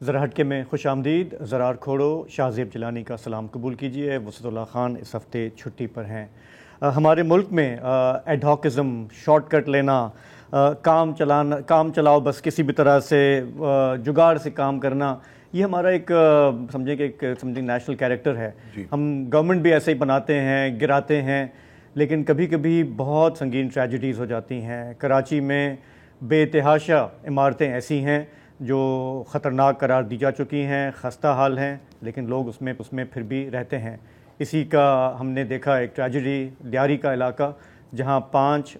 ذرا ہٹکے میں خوش آمدید. زرار کھوڑو، شاہ زیب جیلانی کا سلام قبول کیجیے. وسعت اللہ خان اس ہفتے چھٹی پر ہیں. ہمارے ملک میں ایڈہاکزم، شارٹ کٹ لینا، کام چلاؤ بس کسی بھی طرح سے جگاڑ سے کام کرنا، یہ ہمارا ایک سمجھیں کہ ایک نیشنل کیریکٹر ہے. ہم گورنمنٹ بھی ایسے ہی بناتے ہیں، گراتے ہیں، لیکن کبھی کبھی بہت سنگین ٹریجڈیز ہو جاتی ہیں. کراچی میں بے تحاشا عمارتیں ایسی ہیں جو خطرناک قرار دی جا چکی ہیں، خستہ حال ہیں، لیکن لوگ اس میں پھر بھی رہتے ہیں. اسی کا ہم نے دیکھا ایک ٹریجڈی لیاری کا علاقہ، جہاں 5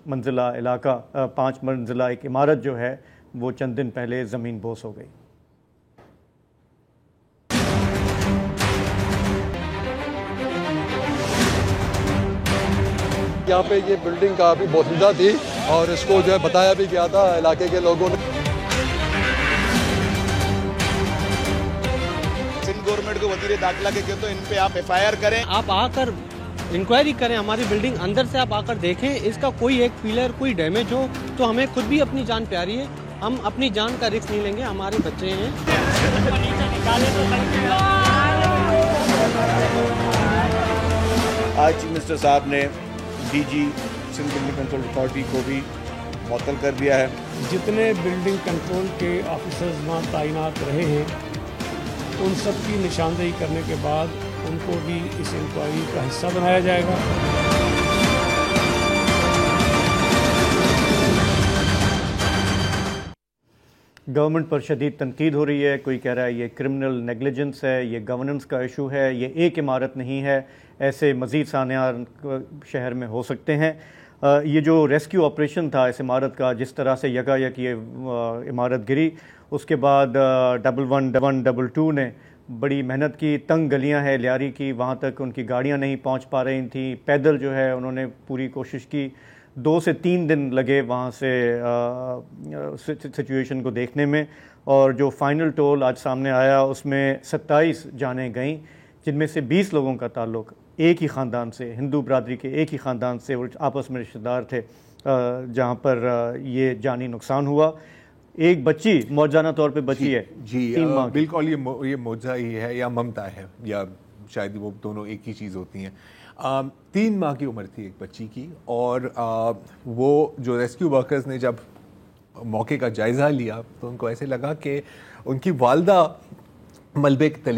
منزلہ ایک عمارت جو ہے وہ چند دن پہلے زمین بوس ہو گئی. یہاں پہ یہ بلڈنگ کافی بوسیدہ تھی اور اس کو جو ہے بتایا بھی گیا تھا علاقے کے لوگوں نے. سندھ گورنمنٹ کو وزیر داخلہ کے کہتے ہیں ان پہ آپ ایف آئی آر کریں. آپ آ کر انکوائری کریں ہماری بلڈنگ اندر سے، آپ آ کر دیکھیں اس کا کوئی ایک پلر کوئی ڈیمیج ہو تو ہمیں خود بھی اپنی جان پیاری ہے. ہم اپنی جان کا رسک نہیں لیں گے، ہمارے بچے ہیں. آج چیف منسٹر صاحب نے D G Sindh building control authority کو بھی معطل کر دیا ہے. جتنے بلڈنگ کنٹرول کے آفیسرز وہاں تعینات رہے ہیں ان سب کی نشاندہی کرنے کے بعد ان کو بھی اس انکوائری کا حصہ بنایا جائے گا. گورنمنٹ پر شدید تنقید ہو رہی ہے. کوئی کہہ رہا ہے یہ کرمنل نیگلیجنس ہے، یہ گورننس کا ایشو ہے، یہ ایک عمارت نہیں ہے، ایسے مزید سانحات شہر میں ہو سکتے ہیں. یہ جو ریسکیو آپریشن تھا اس عمارت کا، جس طرح سے یکایک یہ عمارت گری، اس کے بعد 111122 نے بڑی محنت کی. تنگ گلیاں ہیں لیاری کی، وہاں تک ان کی گاڑیاں نہیں پہنچ پا رہی تھیں. پیدل جو ہے انہوں نے پوری کوشش کی. 2 سے 3 دن لگے وہاں سے سچویشن کو دیکھنے میں، اور جو فائنل ٹول آج سامنے آیا اس میں 27 جانیں گئیں، جن میں سے 20 لوگوں کا تعلق ایک ہی خاندان سے، ہندو برادری کے ایک ہی خاندان سے، اور آپس میں رشتہ دار تھے، جہاں پر یہ جانی نقصان ہوا. ایک بچی موجزانہ طور پہ بچی ہے. جی بالکل، یہ معجزہ ہی ہے یا ممتا ہے، یا شاید وہ دونوں ایک ہی چیز ہوتی ہیں. 3 ماہ کی عمر تھی ایک بچی کی، اور وہ جو ریسکیو ورکرز نے جب موقع کا جائزہ لیا تو ان کو ایسے لگا کہ ان کی والدہ ملبے کے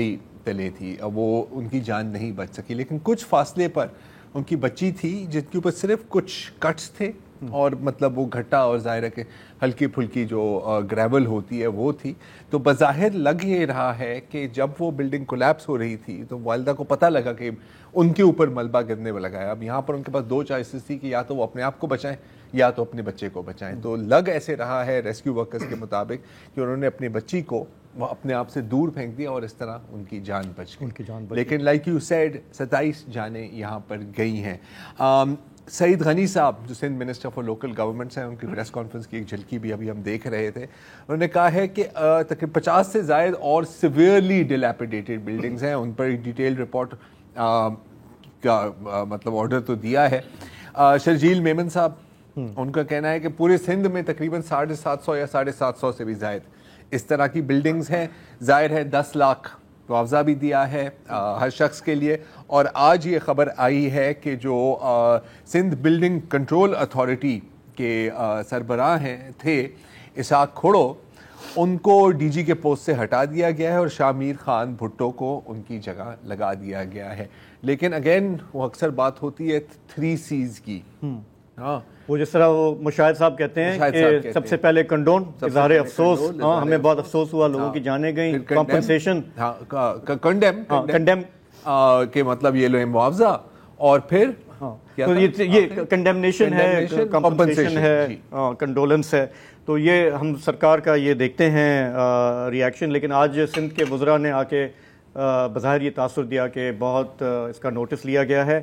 تلے تھی، وہ ان کی جان نہیں بچ سکی. لیکن کچھ فاصلے پر ان کی بچی تھی جس کے اوپر صرف کچھ کٹس تھے، اور مطلب وہ گھٹا اور ظاہر ہے کہ ہلکی پھلکی جو گریول ہوتی ہے وہ تھی. تو بظاہر لگ یہ رہا ہے کہ جب وہ بلڈنگ کولیپس ہو رہی تھی تو والدہ کو پتہ لگا کہ ان کے اوپر ملبہ گرنے میں لگا ہے. اب یہاں پر ان کے پاس 2 چوائسز تھی کہ یا تو وہ اپنے آپ کو بچائیں یا تو اپنے بچے کو بچائیں. تو لگ ایسے رہا ہے ریسکیو ورکرز کے مطابق کہ انہوں نے اپنی بچی کو وہ اپنے آپ سے دور پھینک دیا اور اس طرح ان کی جان بچ گئی. لیکن لائک یو سیڈ 27 جانیں یہاں پر گئی ہیں. سعید غنی صاحب جو Sindh minister for local governments ہیں، ان کی پریس کانفرنس کی ایک جھلکی بھی ابھی ہم دیکھ رہے تھے. انہوں نے کہا ہے کہ تقریباً 50 سے زائد اور سیویئرلی ڈیلیپیڈیٹڈ بلڈنگز ہیں. ان پر ایک ڈیٹیل رپورٹ کا مطلب آرڈر تو دیا ہے. شرجیل میمن صاحب، ان کا کہنا ہے کہ پورے سندھ میں تقریباً 750 یا 750 سے بھی زائد اس طرح کی بلڈنگز ہیں. ظاہر ہے 10 لاکھ معاوضہ بھی دیا ہے ہر شخص کے لیے. اور آج یہ خبر آئی ہے کہ جو سندھ بلڈنگ کنٹرول اتھارٹی کے سربراہ تھے اسحاق کھوڑو، ان کو ڈی جی کے پوسٹ سے ہٹا دیا گیا ہے اور شامیر خان بھٹو کو ان کی جگہ لگا دیا گیا ہے. لیکن اگین وہ اکثر بات ہوتی ہے 3 C's کی. ہاں، وہ جس طرح وہ مشاہد صاحب کہتے ہیں کہ سب سے پہلے کنڈون، اظہار افسوس. ہاں، ہمیں بہت افسوس ہوا، لوگوں کی جانیں گئیں. کمپنسیشن، کنڈیم کہ مطلب یہ لو معاوضہ، اور پھر یہ کنڈیمنیشن ہے، کمپنسیشن ہے، کنڈولنس ہے. تو یہ ہم سرکار کا یہ دیکھتے ہیں ریاکشن. لیکن آج سندھ کے وزراء نے آ کے بظاہر یہ تاثر دیا کہ بہت اس کا نوٹس لیا گیا ہے.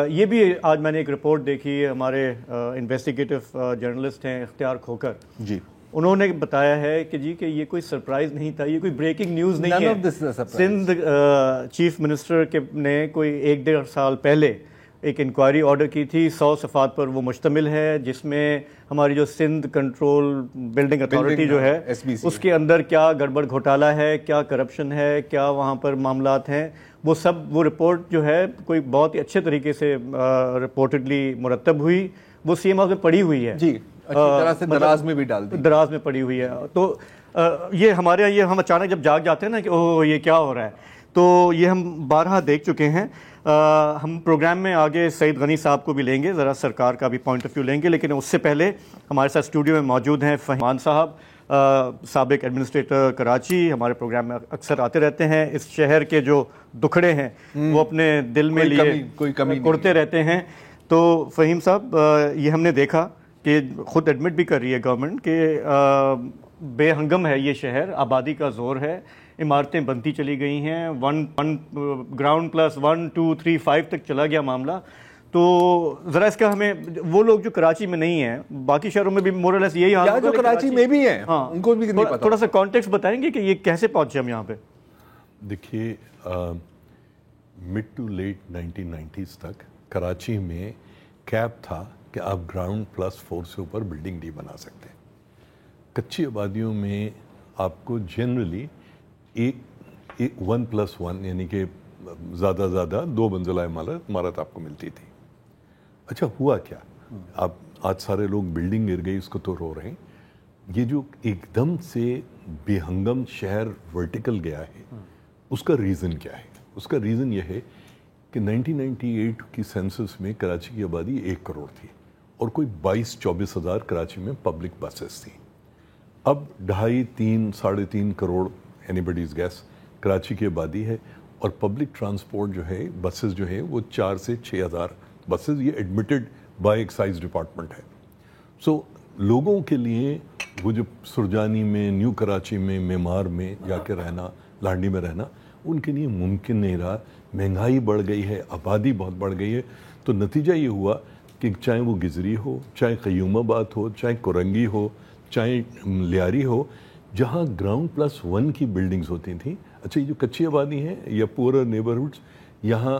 یہ بھی آج میں نے ایک رپورٹ دیکھی، ہمارے انویسٹیگیٹو جرنلسٹ ہیں اختیار کھوکر جی، انہوں نے بتایا ہے کہ جی کہ یہ کوئی سرپرائز نہیں تھا، یہ کوئی بریکنگ نیوز نہیں ہے. سندھ چیف منسٹر نے کوئی 1-1.5 سال پہلے ایک انکوائری آرڈر کی تھی 100 صفحات پر وہ مشتمل ہے، جس میں ہماری جو سندھ کنٹرول بلڈنگ اتھارٹی جو ہے اس کے اندر کیا گڑبڑ گھوٹالہ ہے، کیا کرپشن ہے، کیا وہاں پر معاملات ہیں، وہ سب وہ رپورٹ جو ہے کوئی بہت ہی اچھے طریقے سے رپورٹڈلی مرتب ہوئی، وہ سی ایم ہاؤس میں پڑی ہوئی ہے، جی اچھی طرح سے دراز میں بھی ڈال دی، دراز میں پڑی ہوئی ہے. تو یہ ہمارے یہ ہم اچانک جب جاگ جاتے ہیں نا کہ اوہ یہ کیا ہو رہا ہے، تو یہ ہم بارہا دیکھ چکے ہیں. ہم پروگرام میں آگے سعید غنی صاحب کو بھی لیں گے، ذرا سرکار کا بھی پوائنٹ آف ویو لیں گے، لیکن اس سے پہلے ہمارے ساتھ اسٹوڈیو میں موجود ہیں فہیم صاحب، سابق ایڈمنسٹریٹر کراچی، ہمارے پروگرام میں اکثر آتے رہتے ہیں. اس شہر کے جو دکھڑے ہیں وہ اپنے دل میں لیے کرتے رہتے ہیں. تو فہیم صاحب، یہ ہم نے دیکھا کہ خود ایڈمٹ بھی کر رہی ہے گورنمنٹ کہ بے ہنگم ہے یہ شہر، آبادی کا زور ہے، عمارتیں بنتی چلی گئی ہیں، گراؤنڈ پلس 1 2 3 5 تک چلا گیا معاملہ. تو ذرا اس کا ہمیں، وہ لوگ جو کراچی میں نہیں ہیں، باقی شہروں میں بھی مور لیس یہی حال ہے، جو کراچی میں بھی ہیں ان کو بھی نہیں پتا. تھوڑا سا کانٹیکسٹ بتائیں گے کہ یہ کیسے پہنچے ہم یہاں پہ؟ دیکھیے، مڈ ٹو لیٹ 1990s تک کراچی میں کیپ تھا کہ آپ گراؤنڈ پلس 4 سے اوپر بلڈنگ نہیں بنا سکتے. کچی آبادیوں میں آپ کو جنرلی 1+1 یعنی کہ زیادہ 2 منزلہ عمارت آپ کو ملتی تھی. اچھا ہوا کیا، آپ آج سارے لوگ بلڈنگ گر گئی اس کو تو رو رہے ہیں. یہ جو ایک دم سے بے ہنگم شہر ورٹیکل گیا ہے، اس کا ریزن کیا ہے؟ اس کا ریزن یہ ہے کہ 1998 کی سینسس میں کراچی کی آبادی 1 کروڑ تھی اور کوئی 22-24 ہزار کراچی میں پبلک بسز تھیں. اب 2.5-3 crore anybody's guess Karachi کی آبادی ہے، اور پبلک ٹرانسپورٹ جو ہے، بسز جو ہے وہ 4 سے 6 ہزار بسز، یہ ایڈمیٹڈ بائی ایکسائز ڈپارٹمنٹ ہے. سو لوگوں کے لیے وہ جو سرجانی میں، نیو کراچی میں، معمار میں جا کے رہنا، لانڈی میں رہنا، ان کے لیے ممکن نہیں رہا. مہنگائی بڑھ گئی ہے، آبادی بہت بڑھ گئی ہے. تو نتیجہ یہ ہوا کہ چاہے وہ گزری ہو، چاہے قیوم آباد ہو، چاہے کرنگی ہو، چاہے لیاری ہو، جہاں گراؤنڈ پلس 1 کی بلڈنگز ہوتی تھیں. اچھا یہ جو کچی آبادی ہیں یا پورا نیبرہڈس، یہاں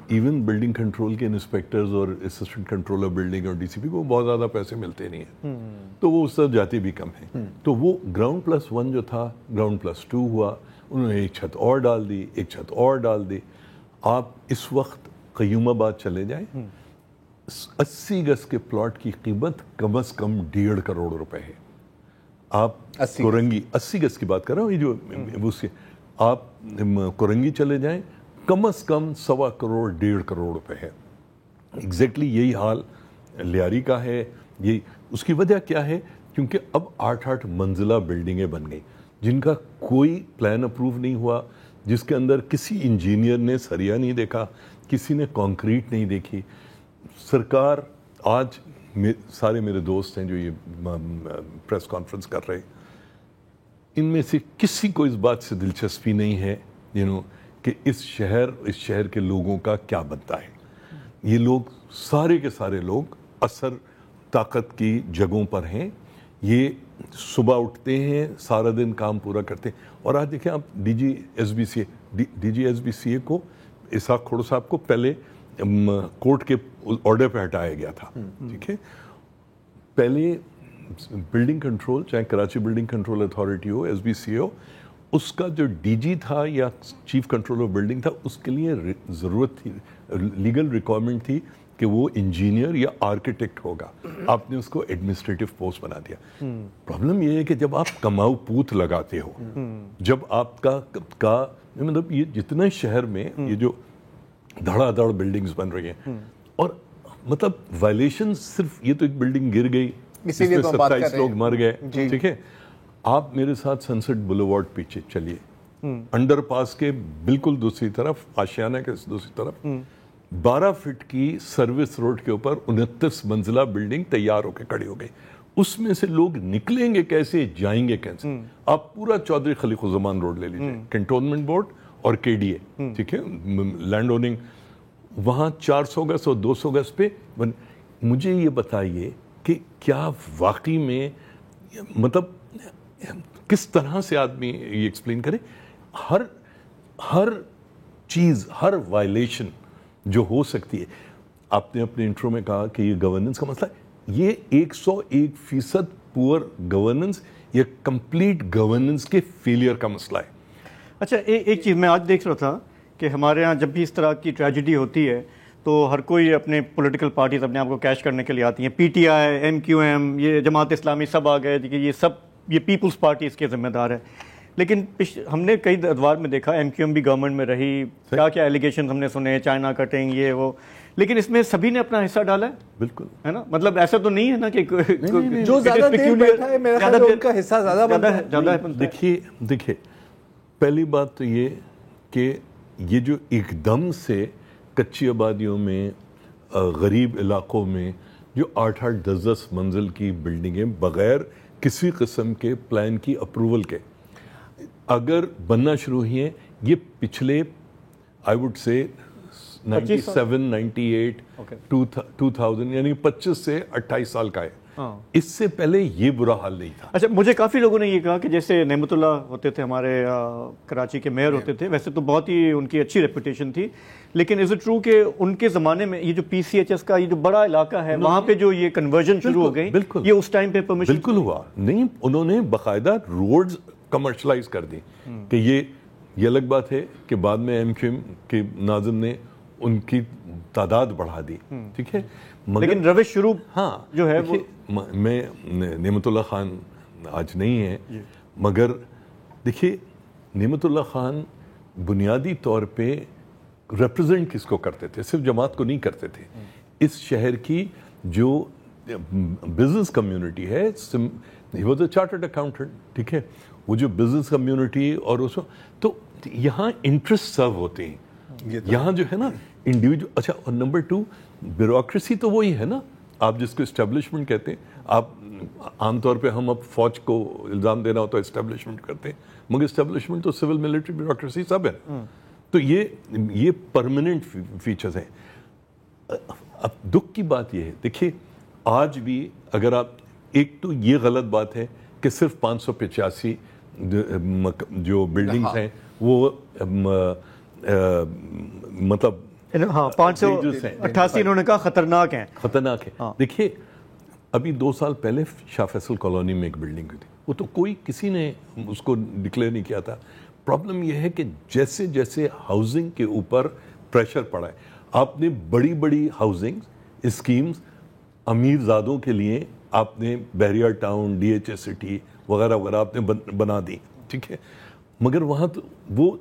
ایون بلڈنگ کنٹرول کے انسپیکٹرز اور اسسٹنٹ کنٹرولر بلڈنگ اور ڈی سی پی کو بہت زیادہ پیسے ملتے نہیں ہیں، تو وہ اس طرف جاتے بھی کم ہیں. تو وہ گراؤنڈ پلس 1 جو تھا گراؤنڈ پلس 2 ہوا، انہوں نے ایک چھت اور ڈال دی، ایک چھت اور ڈال دی. آپ اس وقت قیوم آباد چلے جائیں، 80 گز کے پلاٹ کی قیمت کم از کم 1.5 کروڑ روپے ہے. آپ کرنگی 80 گز کی بات کر رہا ہوں، یہ جو اس کے آپ کرنگی چلے جائیں، کم از کم 1.25 کروڑ 1.5 کروڑ روپے ہے. ایگزیکٹلی یہی حال لیاری کا ہے. یہ اس کی وجہ کیا ہے؟ کیونکہ اب 8 منزلہ بلڈنگیں بن گئی جن کا کوئی پلان اپروو نہیں ہوا، جس کے اندر کسی انجینئر نے سریا نہیں دیکھا، کسی نے کانکریٹ نہیں دیکھی. سرکار آج سارے میرے دوست ہیں جو یہ پریس کانفرنس کر رہے، ان میں سے کسی کو اس بات سے دلچسپی نہیں ہے کہ اس شہر کے لوگوں کا کیا بنتا ہے. یہ لوگ سارے کے سارے لوگ اثر طاقت کی جگہوں پر ہیں. یہ صبح اٹھتے ہیں، سارا دن کام پورا کرتے ہیں. اور آج دیکھیں آپ D G S B C A کو، اسحاق کھوڑو صاحب کو پہلے کورٹ کے آرڈر پہ ہٹایا گیا تھا. ٹھیک ہے، پہلے بلڈنگ کنٹرول، چاہے کراچی بلڈنگ کنٹرول اتھارٹی ہو، ایس بی سی ہو، اس کا جو ڈی جی تھا یا چیف کنٹرولر بلڈنگ تھا، اس کے لیے ضرورت تھی، لیگل ریکوائرمنٹ تھی کہ وہ انجینئر یا آرکیٹیکٹ ہوگا. آپ نے اس کو ایڈمنسٹریٹو پوسٹ بنا دیا. پرابلم یہ ہے کہ جب آپ کماؤ پوت لگاتے ہو، جب آپ کا مطلب یہ جتنے شہر میں یہ جو دھڑا دھڑ بلڈنگز بن رہی ہیں، اور مطلب وائلیشن صرف یہ تو ایک بلڈنگ گر گئی، اس میں 27 لوگ مر گئے. ٹھیک ہے، آپ میرے ساتھ سنسٹ بلوارڈ پیچھے چلیے، انڈر پاس کے بالکل دوسری طرف، آشیانہ کے دوسری طرف 12 فٹ کی سروس روڈ کے اوپر 29 منزلہ بلڈنگ تیار ہو کے کھڑی ہو گئی. اس میں سے لوگ نکلیں گے کیسے، جائیں گے کیسے؟ آپ پورا چودھری خلیق الزمان روڈ لے لیجیے، کنٹونمنٹ بورڈ اور کے ڈی اے، ٹھیک ہے، لینڈ اوننگ، وہاں 400 گز اور 200 گز پہ. مجھے یہ بتائیے کہ کیا واقعی میں مطلب کس طرح سے آدمی یہ ایکسپلین کرے؟ ہر چیز، ہر وائلیشن جو ہو سکتی ہے، آپ نے اپنے انٹرو میں کہا کہ یہ گورننس کا مسئلہ ہے، یہ 101% پور گورننس یا کمپلیٹ گورننس کے فیلئر کا مسئلہ ہے. اچھا ایک چیز میں آج دیکھ رہا تھا کہ ہمارے ہاں جب بھی اس طرح کی ٹریجڈی ہوتی ہے تو ہر کوئی اپنے پولیٹیکل پارٹیز اپنے آپ کو کیش کرنے کے لیے آتی ہیں. P T I, M Q M, یہ جماعت اسلامی سب آ گئے کہ یہ پیپلز پارٹی اس کے ذمہ دار ہے. لیکن ہم نے کئی ادوار میں دیکھا ایم کیو ایم بھی گورنمنٹ میں رہی، کیا ایلیگیشن ہم نے سنے، چائنا کٹنگ یہ وہ، لیکن اس میں سبھی نے اپنا حصہ ڈالا ہے. بالکل ہے نا، مطلب ایسا تو نہیں ہے نا کہ جو زیادہ دیر بیٹھا ہے میرا خیال ہے ان کا حصہ زیادہ ہے. دیکھیے پہلی بات تو یہ کہ یہ جو ایک دم سے کچی آبادیوں میں، غریب علاقوں میں جو 8-8 10-10 منزل کی بلڈنگیں بغیر کسی قسم کے پلان کی اپروول کے اگر بننا شروع ہوئی ہیں، یہ پچھلے آئی وڈ سے 97 98 2000 یعنی 25 سے 28 سال کا ہے. اس سے پہلے یہ برا حال نہیں تھا. اچھا مجھے کافی لوگوں نے یہ کہا کہ جیسے نعمت اللہ ہوتے تھے ہمارے کراچی کے میئر ہوتے تھے، ویسے تو بہت ہی ان کی اچھی ریپوٹیشن تھی، لیکن از اٹ ٹرو کہ ان کے زمانے میں یہ جو پی سی ایچ ایس کا یہ جو بڑا علاقہ ہے وہاں پہ جو یہ کنورژن شروع ہو گئی، یہ اس ٹائم پہ پرمیشن بالکل ہوا نہیں. انہوں نے باقاعدہ روڈز کمرشلائز کر دی کہ یہ الگ بات ہے کہ بعد میں ایم کیو ایم کے ناظم نے ان کی تعداد بڑھا دی، ٹھیک ہے، لیکن روش شروع ہاں جو ہے وہ میں نعمت اللہ خان آج نہیں ہے، مگر دیکھیے نعمت اللہ خان بنیادی طور پہ ریپرزینٹ کس کو کرتے تھے؟ صرف جماعت کو نہیں کرتے تھے، اس شہر کی جو بزنس کمیونٹی ہے. He was a chartered accountant, ٹھیک ہے، وہ جو بزنس کمیونٹی اور اس تو یہاں انٹرسٹ سرو ہوتے ہیں، یہاں جو ہے نا انڈیویجول. اچھا اور نمبر 2 بیوروکریسی تو وہی ہے نا، آپ جس کو اسٹیبلشمنٹ کہتے ہیں. آپ عام طور پہ ہم اب فوج کو الزام دینا ہو تو اسٹیبلشمنٹ کرتے ہیں، مگر اسٹیبلشمنٹ تو سول ملٹری بیوروکریسی سب ہے. تو یہ پرماننٹ فیچرز ہیں. اب دکھ کی بات یہ ہے، دیکھیے آج بھی اگر آپ ایک تو یہ غلط بات ہے کہ صرف 585 جو بلڈنگز ہیں وہ مطلب ہاں 588 انہوں نے کہا خطرناک ہیں. دیکھیے ابھی 2 سال پہلے شاہ فیصل کالونی میں ایک بلڈنگ تھی، وہ تو کسی نے اس کو ڈکلیئر نہیں کیا تھا. پرابلم یہ ہے کہ جیسے جیسے ہاؤسنگ کے اوپر پریشر پڑا ہے، آپ نے بڑی بڑی ہاؤسنگ اسکیمز امیر زادوں کے لیے آپ نے Bahria Town, D H S city وغیرہ وغیرہ آپ نے بنا دی، ٹھیک ہے، مگر وہاں تو وہ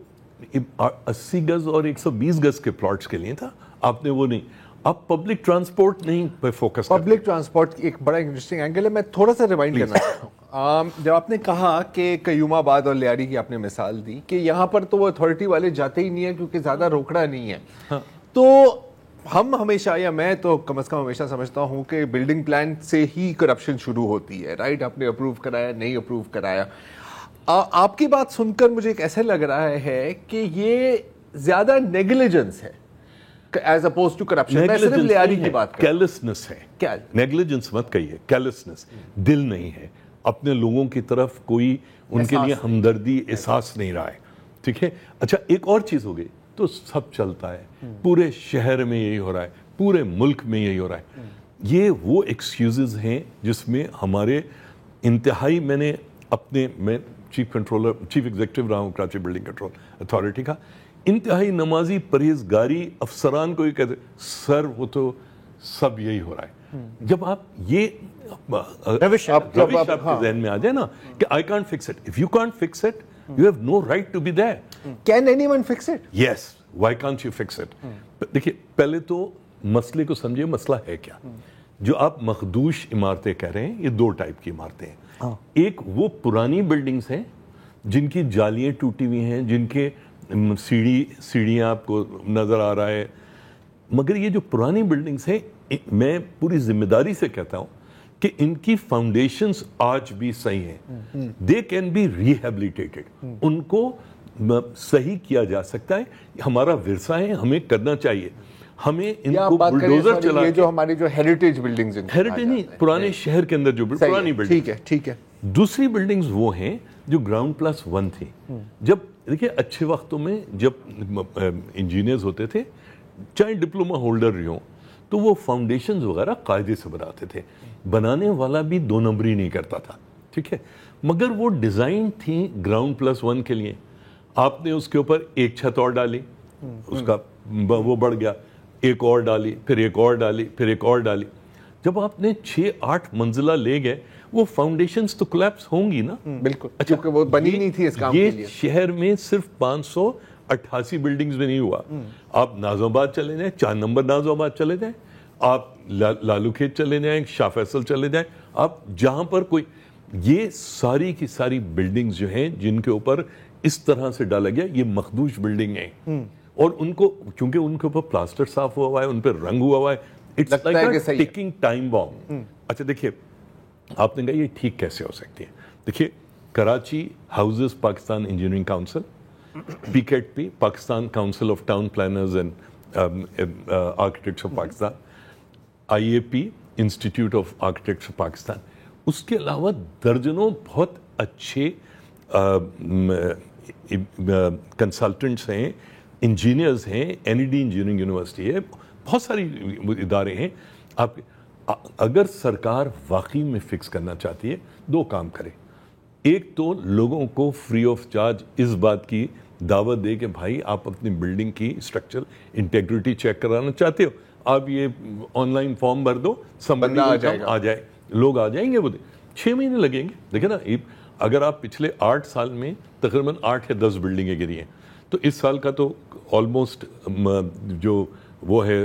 80 گز اور 120 گز کے پلاٹس کے لیے تھا، آپ نے وہ نہیں. آپ پبلک ٹرانسپورٹ نہیں پہ فوکس. پبلک ٹرانسپورٹ ایک بڑا انٹرسٹنگ اینگل ہے. میں تھوڑا سا ریمائنڈ کرنا چاہتا ہوں، جب آپ نے کہا کہ قیوم آباد اور لیاری کی آپ نے مثال دی کہ یہاں پر تو وہ اتھارٹی والے جاتے ہی نہیں ہیں کیونکہ زیادہ روکڑا نہیں ہے، تو ہم ہمیشہ یا میں تو کم از کم ہمیشہ سمجھتا ہوں کہ بلڈنگ پلان سے ہی کرپشن شروع ہوتی ہے، رائٹ؟ آپ نے اپروو کرایا، نہیں اپروو کرایا. آپ کی بات سن کر مجھے ایک ایسا لگ رہا ہے کہ یہ زیادہ نیگلیجنس ہے ایز اپوز ٹو کرپشن. میں صرف لیاری کی بات کر رہا ہوں. کیرلیسنس ہے، نیگلیجنس مت کہیے، کیرلیسنس. دل نہیں ہے اپنے لوگوں کی طرف، کوئی ان کے لیے ہمدردی احساس نہیں رہا ہے، ٹھیک ہے. اچھا ایک اور چیز ہو گئی تو سب چلتا ہے، پورے شہر میں یہی ہو رہا ہے، پورے ملک میں یہی ہو رہا ہے. یہ وہ ایکسکیوزز ہیں جس میں ہمارے انتہائی، میں چیف ایگزیکٹو رہا ہوں کراچی بلڈنگ کنٹرول اتھارٹی کا، انتہائی نمازی پرہیزگاری افسران کو یہ کہتے سر وہ تو سب یہی ہو رہا ہے. جب آپ یہ روش آپ کے ذہن میں آ جائے نا کہ I can't fix it. If you can't fix it, you have no right to be there. Can anyone fix it? Yes. Why can't you fix it? دیکھیے پہلے تو مسئلے کو سمجھے، مسئلہ ہے کیا. جو آپ مخدوش عمارتیں کہہ رہے ہیں، یہ 2 ٹائپ کی عمارتیں ہیں. ایک وہ پرانی بلڈنگز ہیں جن کی جالیاں ٹوٹی ہوئی ہیں، جن کے سیڑھیاں آپ کو نظر آ رہا ہے، مگر یہ جو پرانی بلڈنگز ہیں میں پوری ذمہ داری سے کہتا ہوں کہ ان کی فاؤنڈیشنز آج بھی صحیح ہیں. دے کین بی ریہیبلیٹیٹڈ، ان کو صحیح کیا جا سکتا ہے. ہمارا ورثہ ہے، ہمیں کرنا چاہیے. ہمیں ان کو بلڈوزر چلا کے، جو ہماری جو ہیریٹیج بلڈنگز ہیں، ہیریٹیج نہیں، پرانے شہر کے اندر جو پرانی بلڈنگ، ٹھیک ہے. دوسری بلڈنگز وہ ہیں جو گراؤنڈ پلس 1 تھی. جب دیکھیے اچھے وقتوں میں جب انجینئرز ہوتے تھے، چاہے ڈپلوما ہولڈر رہی ہوں، تو وہ فاؤنڈیشنز وغیرہ قاعدے سے بناتے تھے, بنانے والا بھی 2 نمبری نہیں کرتا تھا, ٹھیک ہے, مگر وہ ڈیزائن تھیں گراؤنڈ پلس 1 کے لیے. آپ نے اس کے اوپر ایک چھت اور ڈالی, اس کا وہ بڑھ گیا, ایک اور ڈالی, پھر ایک اور ڈالی, پھر ایک اور ڈالی. جب آپ نے 6-8 منزلہ لے گئے, وہ فاؤنڈیشنز تو کولیپس ہوں گی نا. بالکل, کیونکہ وہ بنی نہیں تھی اس کام کے لیے. یہ شہر میں صرف 588 بلڈنگز میں نہیں ہوا. آپ نازم آباد چلے جائیں, 4 نمبر نازم آباد چلے جائیں, آپ لالو کھیت چلے جائیں, شاہ فیصل چلے جائیں, آپ جہاں پر کوئی, یہ ساری کی ساری بلڈنگز جو ہیں جن کے اوپر اس طرح سے ڈالا گیا, یہ مخدوش بلڈنگ ہیں, اور ان کو چونکہ ان کے اوپر پلاسٹر صاف ہوا ہوا ہے, ان پہ رنگ ہوا ہوا ہے, it's like a ticking time bomb. اچھا دیکھیے, آپ نے کہا یہ ٹھیک کیسے ہو سکتی ہے. دیکھیے, Karachi houses Pakistan engineering council, PKTP Pakistan council of town planners and architects of Pakistan, IAP institute of architects of Pakistan, اس کے علاوہ درجنوں بہت اچھے کنسلٹنٹس ہیں, انجینئرز ہیں, NED انجینئرنگ یونیورسٹی ہے, بہت ساری ادارے ہیں. آپ اگر سرکار واقعی میں فکس کرنا چاہتی ہے, 2 کام کرے. ایک تو لوگوں کو فری آف چارج اس بات کی دعوت دے کہ بھائی آپ اپنی بلڈنگ کی اسٹرکچرل انٹیگریٹی چیک کرانا چاہتے ہو, آپ یہ آن لائن فارم بھر دو, سمبندی آ جائے, لوگ آ جائیں گے. وہ 6 مہینے لگیں گے. دیکھیں نا, اگر آپ پچھلے 8 سال میں تقریباً 8 یا 10 بلڈنگیں گری ہیں, تو اس سال کا تو آلموسٹ جو وہ ہے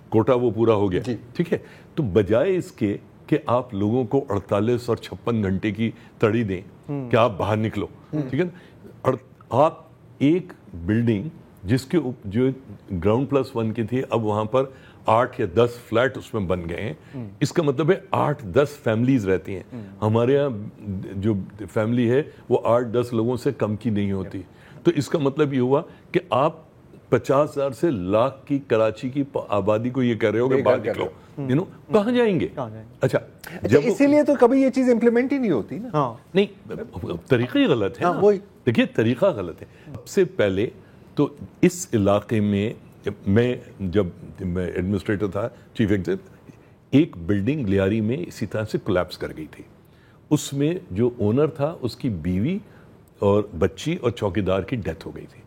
کوٹا وہ پورا ہو گیا, ٹھیک ہے. تو بجائے اس کے کہ آپ لوگوں کو 48 اور 56 گھنٹے کی تڑی دیں کہ آپ باہر نکلو, ٹھیک ہے نا, آپ ایک بلڈنگ جس کے جو گراؤنڈ پلس 1 کی تھی, اب وہاں پر 8 یا 10 فلیٹ اس میں بن گئے ہیں. اس کا مطلب ہے 8-10 فیملیز رہتی ہیں. ہمارے یہاں جو فیملی ہے وہ 8-10 لوگوں سے کم کی نہیں ہوتی. تو اس کا مطلب یہ ہوا کہ آپ 50,000 سے لاکھ کی کراچی کی آبادی کو یہ کہہ رہے ہو کہ باہر نکلو, کہاں جائیں گے. اچھا, اسی لیے تو کبھی یہ چیز امپلیمنٹ ہی نہیں ہوتی نا. نہیں, طریقہ ہی غلط ہے. دیکھیے, طریقہ غلط ہے. سب سے پہلے تو اس علاقے میں میں جب میں ایڈمنسٹریٹر تھا, چیف ایگزیکٹو, ایک بلڈنگ لیاری میں اسی طرح سے کولیپس کر گئی تھی. اس میں جو اونر تھا اس کی بیوی اور بچی اور چوکیدار کی ڈیتھ ہو گئی تھی.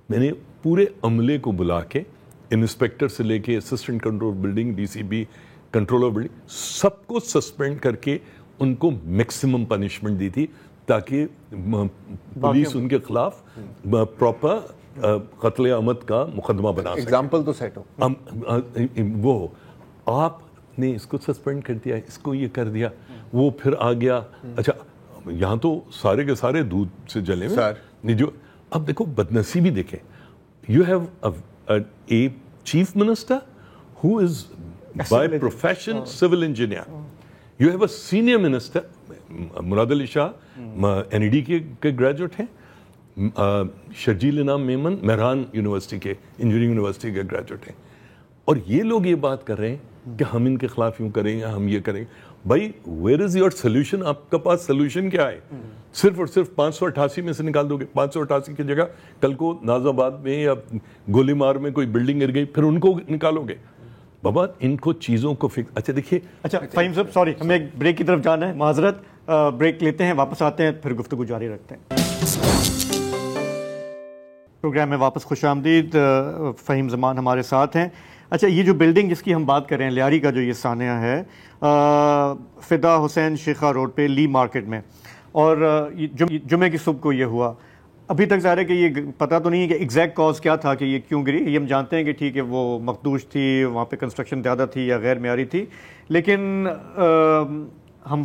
میں نے پورے عملے کو بلا کے, انسپیکٹر سے لے کے assistant control building, DCB controller building, سب کو سسپینڈ کر کے ان کو میکسیمم پنشمنٹ دی تھی تاکہ پولیس ان کے خلاف پراپر قتل عمد کا مقدمہ بنا سکے. ایگزامپل تو سیٹ ہو. وہ آپ نے اس کو سسپینڈ کر دیا, اس کو یہ کر دیا, وہ پھر آ گیا. اچھا, یہاں تو سارے کے سارے دودھ سے جلے ہوئے. جو اب دیکھو بدنصیبی دیکھیں, you have a chief minister who is by profession civil engineer, you have a senior minister, Murad Ali Shah NED کے گریجویٹ ہیں, شرجیل انعام میمن مہران یونیورسٹی کے انجینئرنگ یونیورسٹی کے گریجویٹ ہیں, اور یہ لوگ یہ بات کر رہے ہیں کہ ہم ان کے خلاف یوں کریں گے, ہم یہ کریں گے. بھائی, ویئر از یور سولوشن؟ آپ کا پاس سولوشن کیا ہے؟ صرف اور صرف 588 میں سے نکال دو گے. 588 کی جگہ کل کو نازم آباد میں یا گولی مار میں کوئی بلڈنگ گر گئی, پھر ان کو نکالو گے. بابا, ان کو چیزوں کو فکس. اچھا دیکھیے, اچھا فہیم صاحب, سوری, ہمیں ایک بریک کی طرف جانا ہے, معذرت, بریک لیتے ہیں, واپس آتے ہیں, پھر گفتگو جاری رکھتے ہیں. پروگرام میں واپس خوش آمدید. فہیم زمان ہمارے ساتھ ہیں. اچھا, یہ جو بلڈنگ جس کی ہم بات کر رہے ہیں, لیاری کا جو یہ سانحہ ہے, فدا حسین شیخا روڈ پہ لی مارکیٹ میں, اور جمعے کی صبح کو یہ ہوا. ابھی تک ظاہر ہے کہ یہ پتہ تو نہیں ہے کہ ایگزیکٹ کاز کیا تھا کہ یہ کیوں گری. یہ ہم جانتے ہیں کہ ٹھیک ہے وہ مخدوش تھی, وہاں پہ کنسٹرکشن زیادہ تھی یا غیر معیاری تھی, لیکن ہم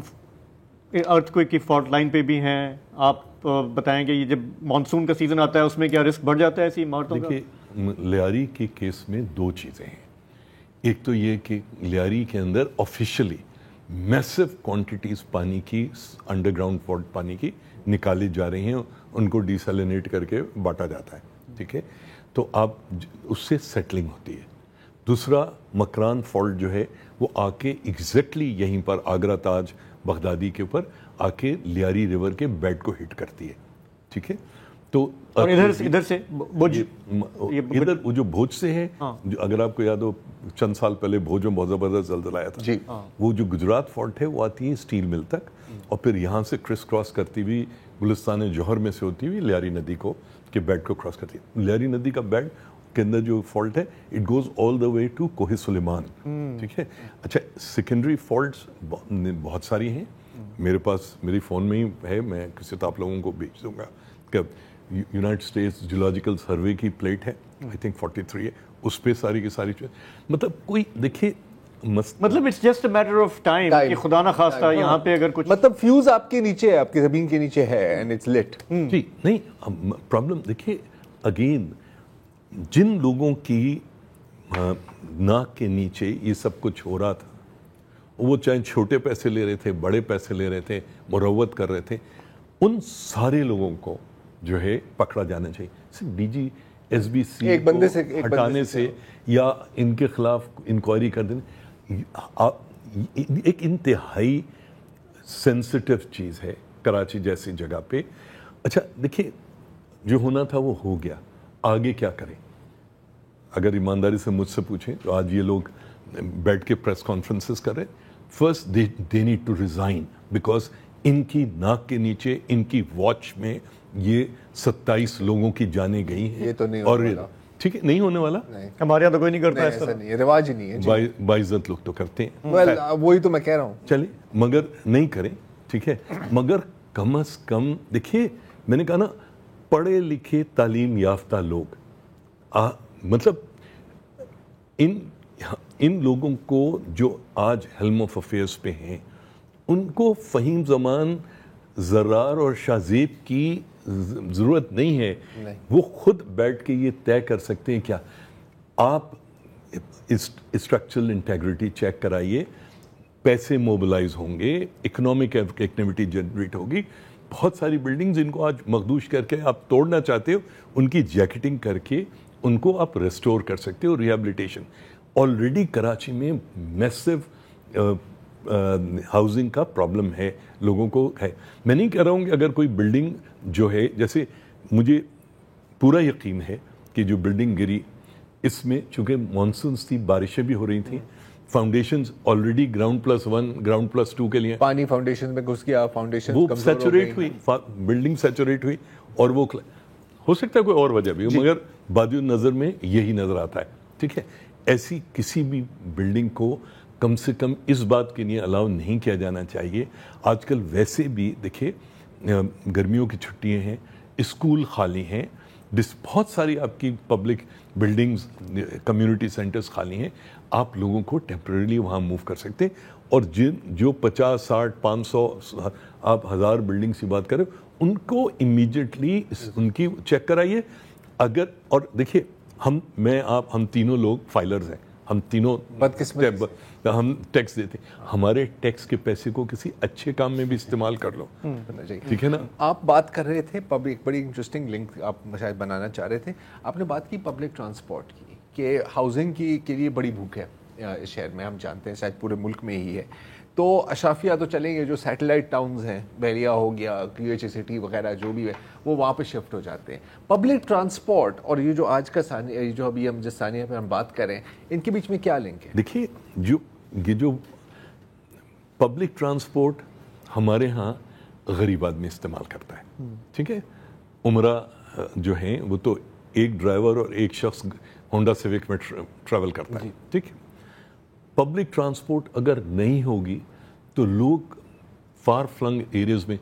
ارتھ کوئک کی فالٹ لائن پہ بھی ہیں. آپ بتائیں کہ یہ جب مانسون کا سیزن آتا ہے اس میں کیا رسک بڑھ جاتا ہے ایسی عمارتوں کا؟ دیکھیے, لیاری کے کیس میں 2 چیزیں ہیں. ایک تو یہ کہ لیاری کے اندر آفیشلی میسو کوانٹیٹیز پانی کی, انڈر گراؤنڈ فالٹ پانی کی نکالی جا رہی ہیں, ان کو ڈیسیلینیٹ کر کے بانٹا جاتا ہے, ٹھیک ہے. تو آپ اس سے سیٹلنگ ہوتی ہے. دوسرا, مکران فالٹ جو ہے وہ آ کے ایگزیکٹلی یہیں پر آگرہ تاج بغدادی کے اوپر آ کے لیاری ریور کے بیڈ کو ہٹ کرتی ہے, ٹھیک ہے. تو اور ادھر سے بھوج، ادھر وہ جو بھوج سے ہے، اگر آپ کو یاد ہو چند سال پہلے بھوج میں بہت زبردست زلزلہ آیا تھا، وہ جو گجرات فالٹ ہے وہ آتی ہے اسٹیل مل تک، اور پھر یہاں سے کرس کراس کرتی ہوئی گلستان جوہر میں سے ہوتی ہوئی لیاری ندی کو کے بیڈ کو کراس کرتی ہے. لیاری ندی کا بیڈ کے اندر جو فالٹ ہے it goes all the way to Koh Sulaiman. ٹھیک ہے. اچھا سیکنڈری فالٹس بہت ساری ہیں میرے پاس، میری فون میں ہی ہے، میں کسی تو آپ لوگوں کو بھیج دوں گا کہ یونائٹڈ اسٹیٹس جیولوجیکل سروے کی پلیٹ ہے آئی تھنک 43 ہے، اس پہ ساری کی ساری چیز. مطلب کوئی دیکھیے مطلب it's just a matter of time کہ خدا نہ خواستہ یہاں پہ اگر کچھ مطلب فیوز آپ کے نیچے ہے، آپ کی زمین کے نیچے ہے اینڈ اٹس لٹ. جی نہیں پرابلم دیکھیے اگین جن لوگوں کی ناک کے نیچے یہ سب کچھ ہو رہا تھا، وہ چاہے چھوٹے پیسے لے رہے تھے، بڑے پیسے لے رہے تھے، مروت کر رہے تھے، ان سارے لوگوں کو جو ہے پکڑا جانا چاہیے. صرف D G S B C ایک بندے سے ہٹانے سے یا ان کے خلاف انکوائری کر دینے ایک انتہائی سینسٹیو چیز ہے کراچی جیسی جگہ پہ. اچھا دیکھیے جو ہونا تھا وہ ہو گیا، آگے کیا کریں؟ اگر ایمانداری سے مجھ سے پوچھیں تو آج یہ لوگ بیٹھ کے پریس کانفرنسز کر رہے ہیں. First they need to resign because ان کی ناک کے نیچے ان کی واچ میں یہ 27 لوگوں کی جانیں گئی ہیں. یہ تو نہیں اور ہونے والا. ٹھیک ہے نہیں ہونے والا، ہمارے یہاں تو کوئی نہیں کرتا ایسا نہیں ہے، رواج ہی نہیں ہے. باعزت لوگ تو کرتے ہیں، وہی تو میں کہہ رہا ہوں. چلیں مگر نہیں کریں. ٹھیک ہے مگر کم از کم دیکھیے میں نے کہا نا پڑھے لکھے تعلیم یافتہ لوگ مطلب ان لوگوں کو جو آج ہیلم آف افیئرس پہ ہیں ان کو فہیم زمان زرار اور شاہ زیب کی ضرورت نہیں ہے. وہ خود بیٹھ کے یہ طے کر سکتے ہیں کیا آپ اسٹرکچرل انٹیگریٹی چیک کرائیے، پیسے موبلائز ہوں گے، اکنامک ایکٹیویٹی جنریٹ ہوگی. بہت ساری بلڈنگز ان کو آج مخدوش کر کے آپ توڑنا چاہتے ہو، ان کی جیکٹنگ کر کے ان کو آپ ریسٹور کر سکتے ہو. ریہیبلیٹیشن آلریڈی کراچی میں میسو ہاؤسنگ کا پرابلم ہے، لوگوں کو ہے. میں نہیں کہہ رہا ہوں کہ اگر کوئی بلڈنگ جو ہے جیسے مجھے پورا یقین ہے کہ جو بلڈنگ گری اس میں چونکہ مانسونس تھی، بارشیں بھی ہو رہی تھیں، foundations already ground plus 1 ground plus 2 کے لیے پانی فاؤنڈیشن میں گھس گیا، فاؤنڈیشن وہ سیچوریٹ ہوئی، بلڈنگ سیچوریٹ ہوئی، اور وہ ہو سکتا ہے کوئی اور وجہ بھی ہو مگر بادی نظر میں یہی نظر آتا ہے. ٹھیک ہے ایسی کسی بھی بلڈنگ کو کم سے کم اس بات کے لیے الاؤ نہیں کیا جانا چاہیے. آج کل ویسے بھی دیکھیے گرمیوں کی چھٹیاں ہیں، اسکول خالی ہیں، بہت ساری آپ کی پبلک بلڈنگز کمیونٹی سینٹرز خالی ہیں، آپ لوگوں کو ٹیمپریریلی وہاں موو کر سکتے ہیں. اور جو 50 60 500 آپ 1000 بلڈنگس کی بات کریں ان کو امیڈیٹلی ان کی چیک کرائیے. اگر اور دیکھیے ہم تینوں لوگ فائلرز ہیں، ہم تینوں ہم ٹیکس دیتے ہیں، ہمارے ٹیکس کے پیسے کو کسی اچھے کام میں بھی استعمال کر لو. ٹھیک ہے نا. آپ بات کر رہے تھے پبلک، بڑی انٹرسٹنگ لنک آپ شاید بنانا چاہ رہے تھے. آپ نے بات کی پبلک ٹرانسپورٹ کی کہ ہاؤسنگ کے لیے بڑی بھوک ہے اس شہر میں، ہم جانتے ہیں شاید پورے ملک میں ہی ہے. تو اشرافیہ تو چلیں گے، جو سیٹلائٹ ٹاؤنز ہیں بحریہ ہو گیا، کیو ایچ اے سٹی وغیرہ جو بھی ہے وہ وہاں پہ شفٹ ہو جاتے ہیں. پبلک ٹرانسپورٹ اور یہ جو آج کا جو ابھی ہم جس ثانیہ پہ ہم بات کریں ان کے بیچ میں کیا لنک ہے؟ دیکھیے یہ جو پبلک ٹرانسپورٹ ہمارے ہاں غریب آدمی استعمال کرتا ہے. ٹھیک ہے عمرہ جو ہیں وہ تو ایک ڈرائیور اور ایک شخص ہونڈا سیوک میں ٹریول کرتا ہے. ٹھیک ہے پبلک ٹرانسپورٹ اگر نہیں ہوگی تو لوگ فار فلنگ ایریاز میں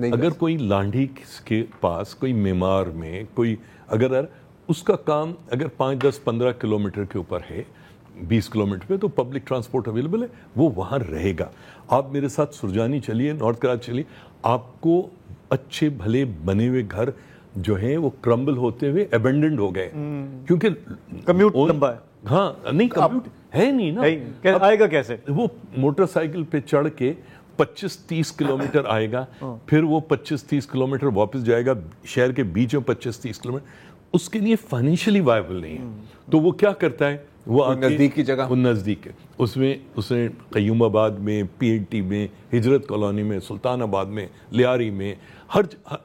اگر کوئی لانڈھی کے پاس کوئی معمار میں کوئی اگر اس کا کام اگر 5 10 15 کلومیٹر کے اوپر ہے 20 کلومیٹر پہ تو پبلک ٹرانسپورٹ اویلیبل ہے، وہ وہاں رہے گا. آپ میرے ساتھ سرجانی چلیے، نارتھ کراچی چلیے، آپ کو اچھے بھلے بنے ہوئے گھر جو ہیں وہ کرمبل ہوتے ہوئے ابینڈنڈ ہو گئے کیونکہ کمیوٹ لمبا ہے. ہاں نہیں کمیوٹ ہے نہیں نا، آئے گا کیسے؟ وہ موٹر سائیکل پہ چڑھ کے 25-30 کلومیٹر آئے گا، پھر وہ 25-30 کلومیٹر واپس جائے گا شہر کے بیچ میں 25-30 کلومیٹر، اس کے لیے فائنینشلی وائبل نہیں ہے. تو وہ کیا کرتا ہے وہ نزدیک کی جگہ، وہ نزدیک ہے. اس میں قیوم آباد میں، پی این ٹی میں، ہجرت کالونی میں، سلطان آباد میں، لیاری میں،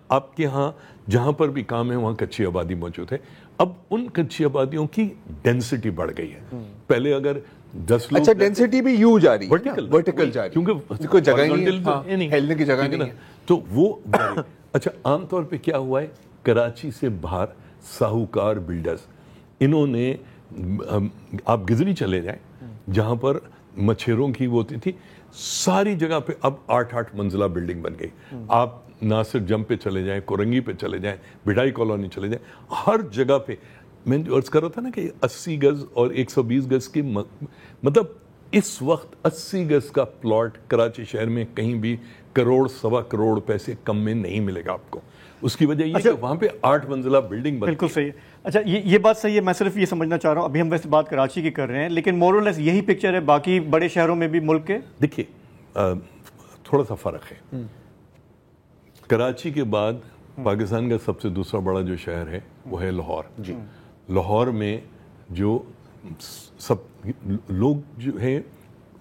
آپ کے ہاں جہاں پر بھی کام ہے وہاں کچی آبادی موجود ہے. اب ان کچی آبادیوں کی ڈینسٹی بڑھ گئی ہے. پہلے اگر 10 لوگ، اچھا ڈینسٹی بھی یوں جا رہی ہے، ورٹیکل جا رہی ہے کیونکہ کوئی جگہ نہیں، ہیلنے کی جگہ نہیں ہے تو وہ. اچھا عام طور پہ کیا ہوا ہے، کراچی سے باہر ساہوکار بلڈرز، انہوں نے، آپ گزری چلے جائیں جہاں پر مچھیروں کی وہ ہوتی تھی، ساری جگہ پہ اب 8 منزلہ بلڈنگ بن گئی. آپ ناصر جم پہ چلے جائیں، کورنگی پہ چلے جائیں، بڈائی کالونی چلے جائیں، ہر جگہ پہ. میں جو عرض کر رہا تھا نا کہ 80 گز اور 120 گز کی مطلب اس وقت 80 گز کا پلاٹ کراچی شہر میں کہیں بھی 1 کروڑ 1.25 کروڑ پیسے کم میں نہیں ملے گا آپ کو. اس کی وجہ یہ کہ وہاں پہ 8 منزلہ بلڈنگ بنتی ہے. بالکل صحیح ہے. اچھا یہ بات صحیح ہے. میں صرف یہ سمجھنا چاہ رہا ہوں، ابھی ہم ویسے بات کراچی کی کر رہے ہیں لیکن مور اور لیس یہی پکچر ہے باقی بڑے شہروں میں بھی ملک کے. دیکھیے تھوڑا سا فرق ہے. کراچی کے بعد پاکستان کا سب سے دوسرا بڑا جو شہر ہے وہ ہے لاہور. جی لاہور میں جو سب لوگ جو ہیں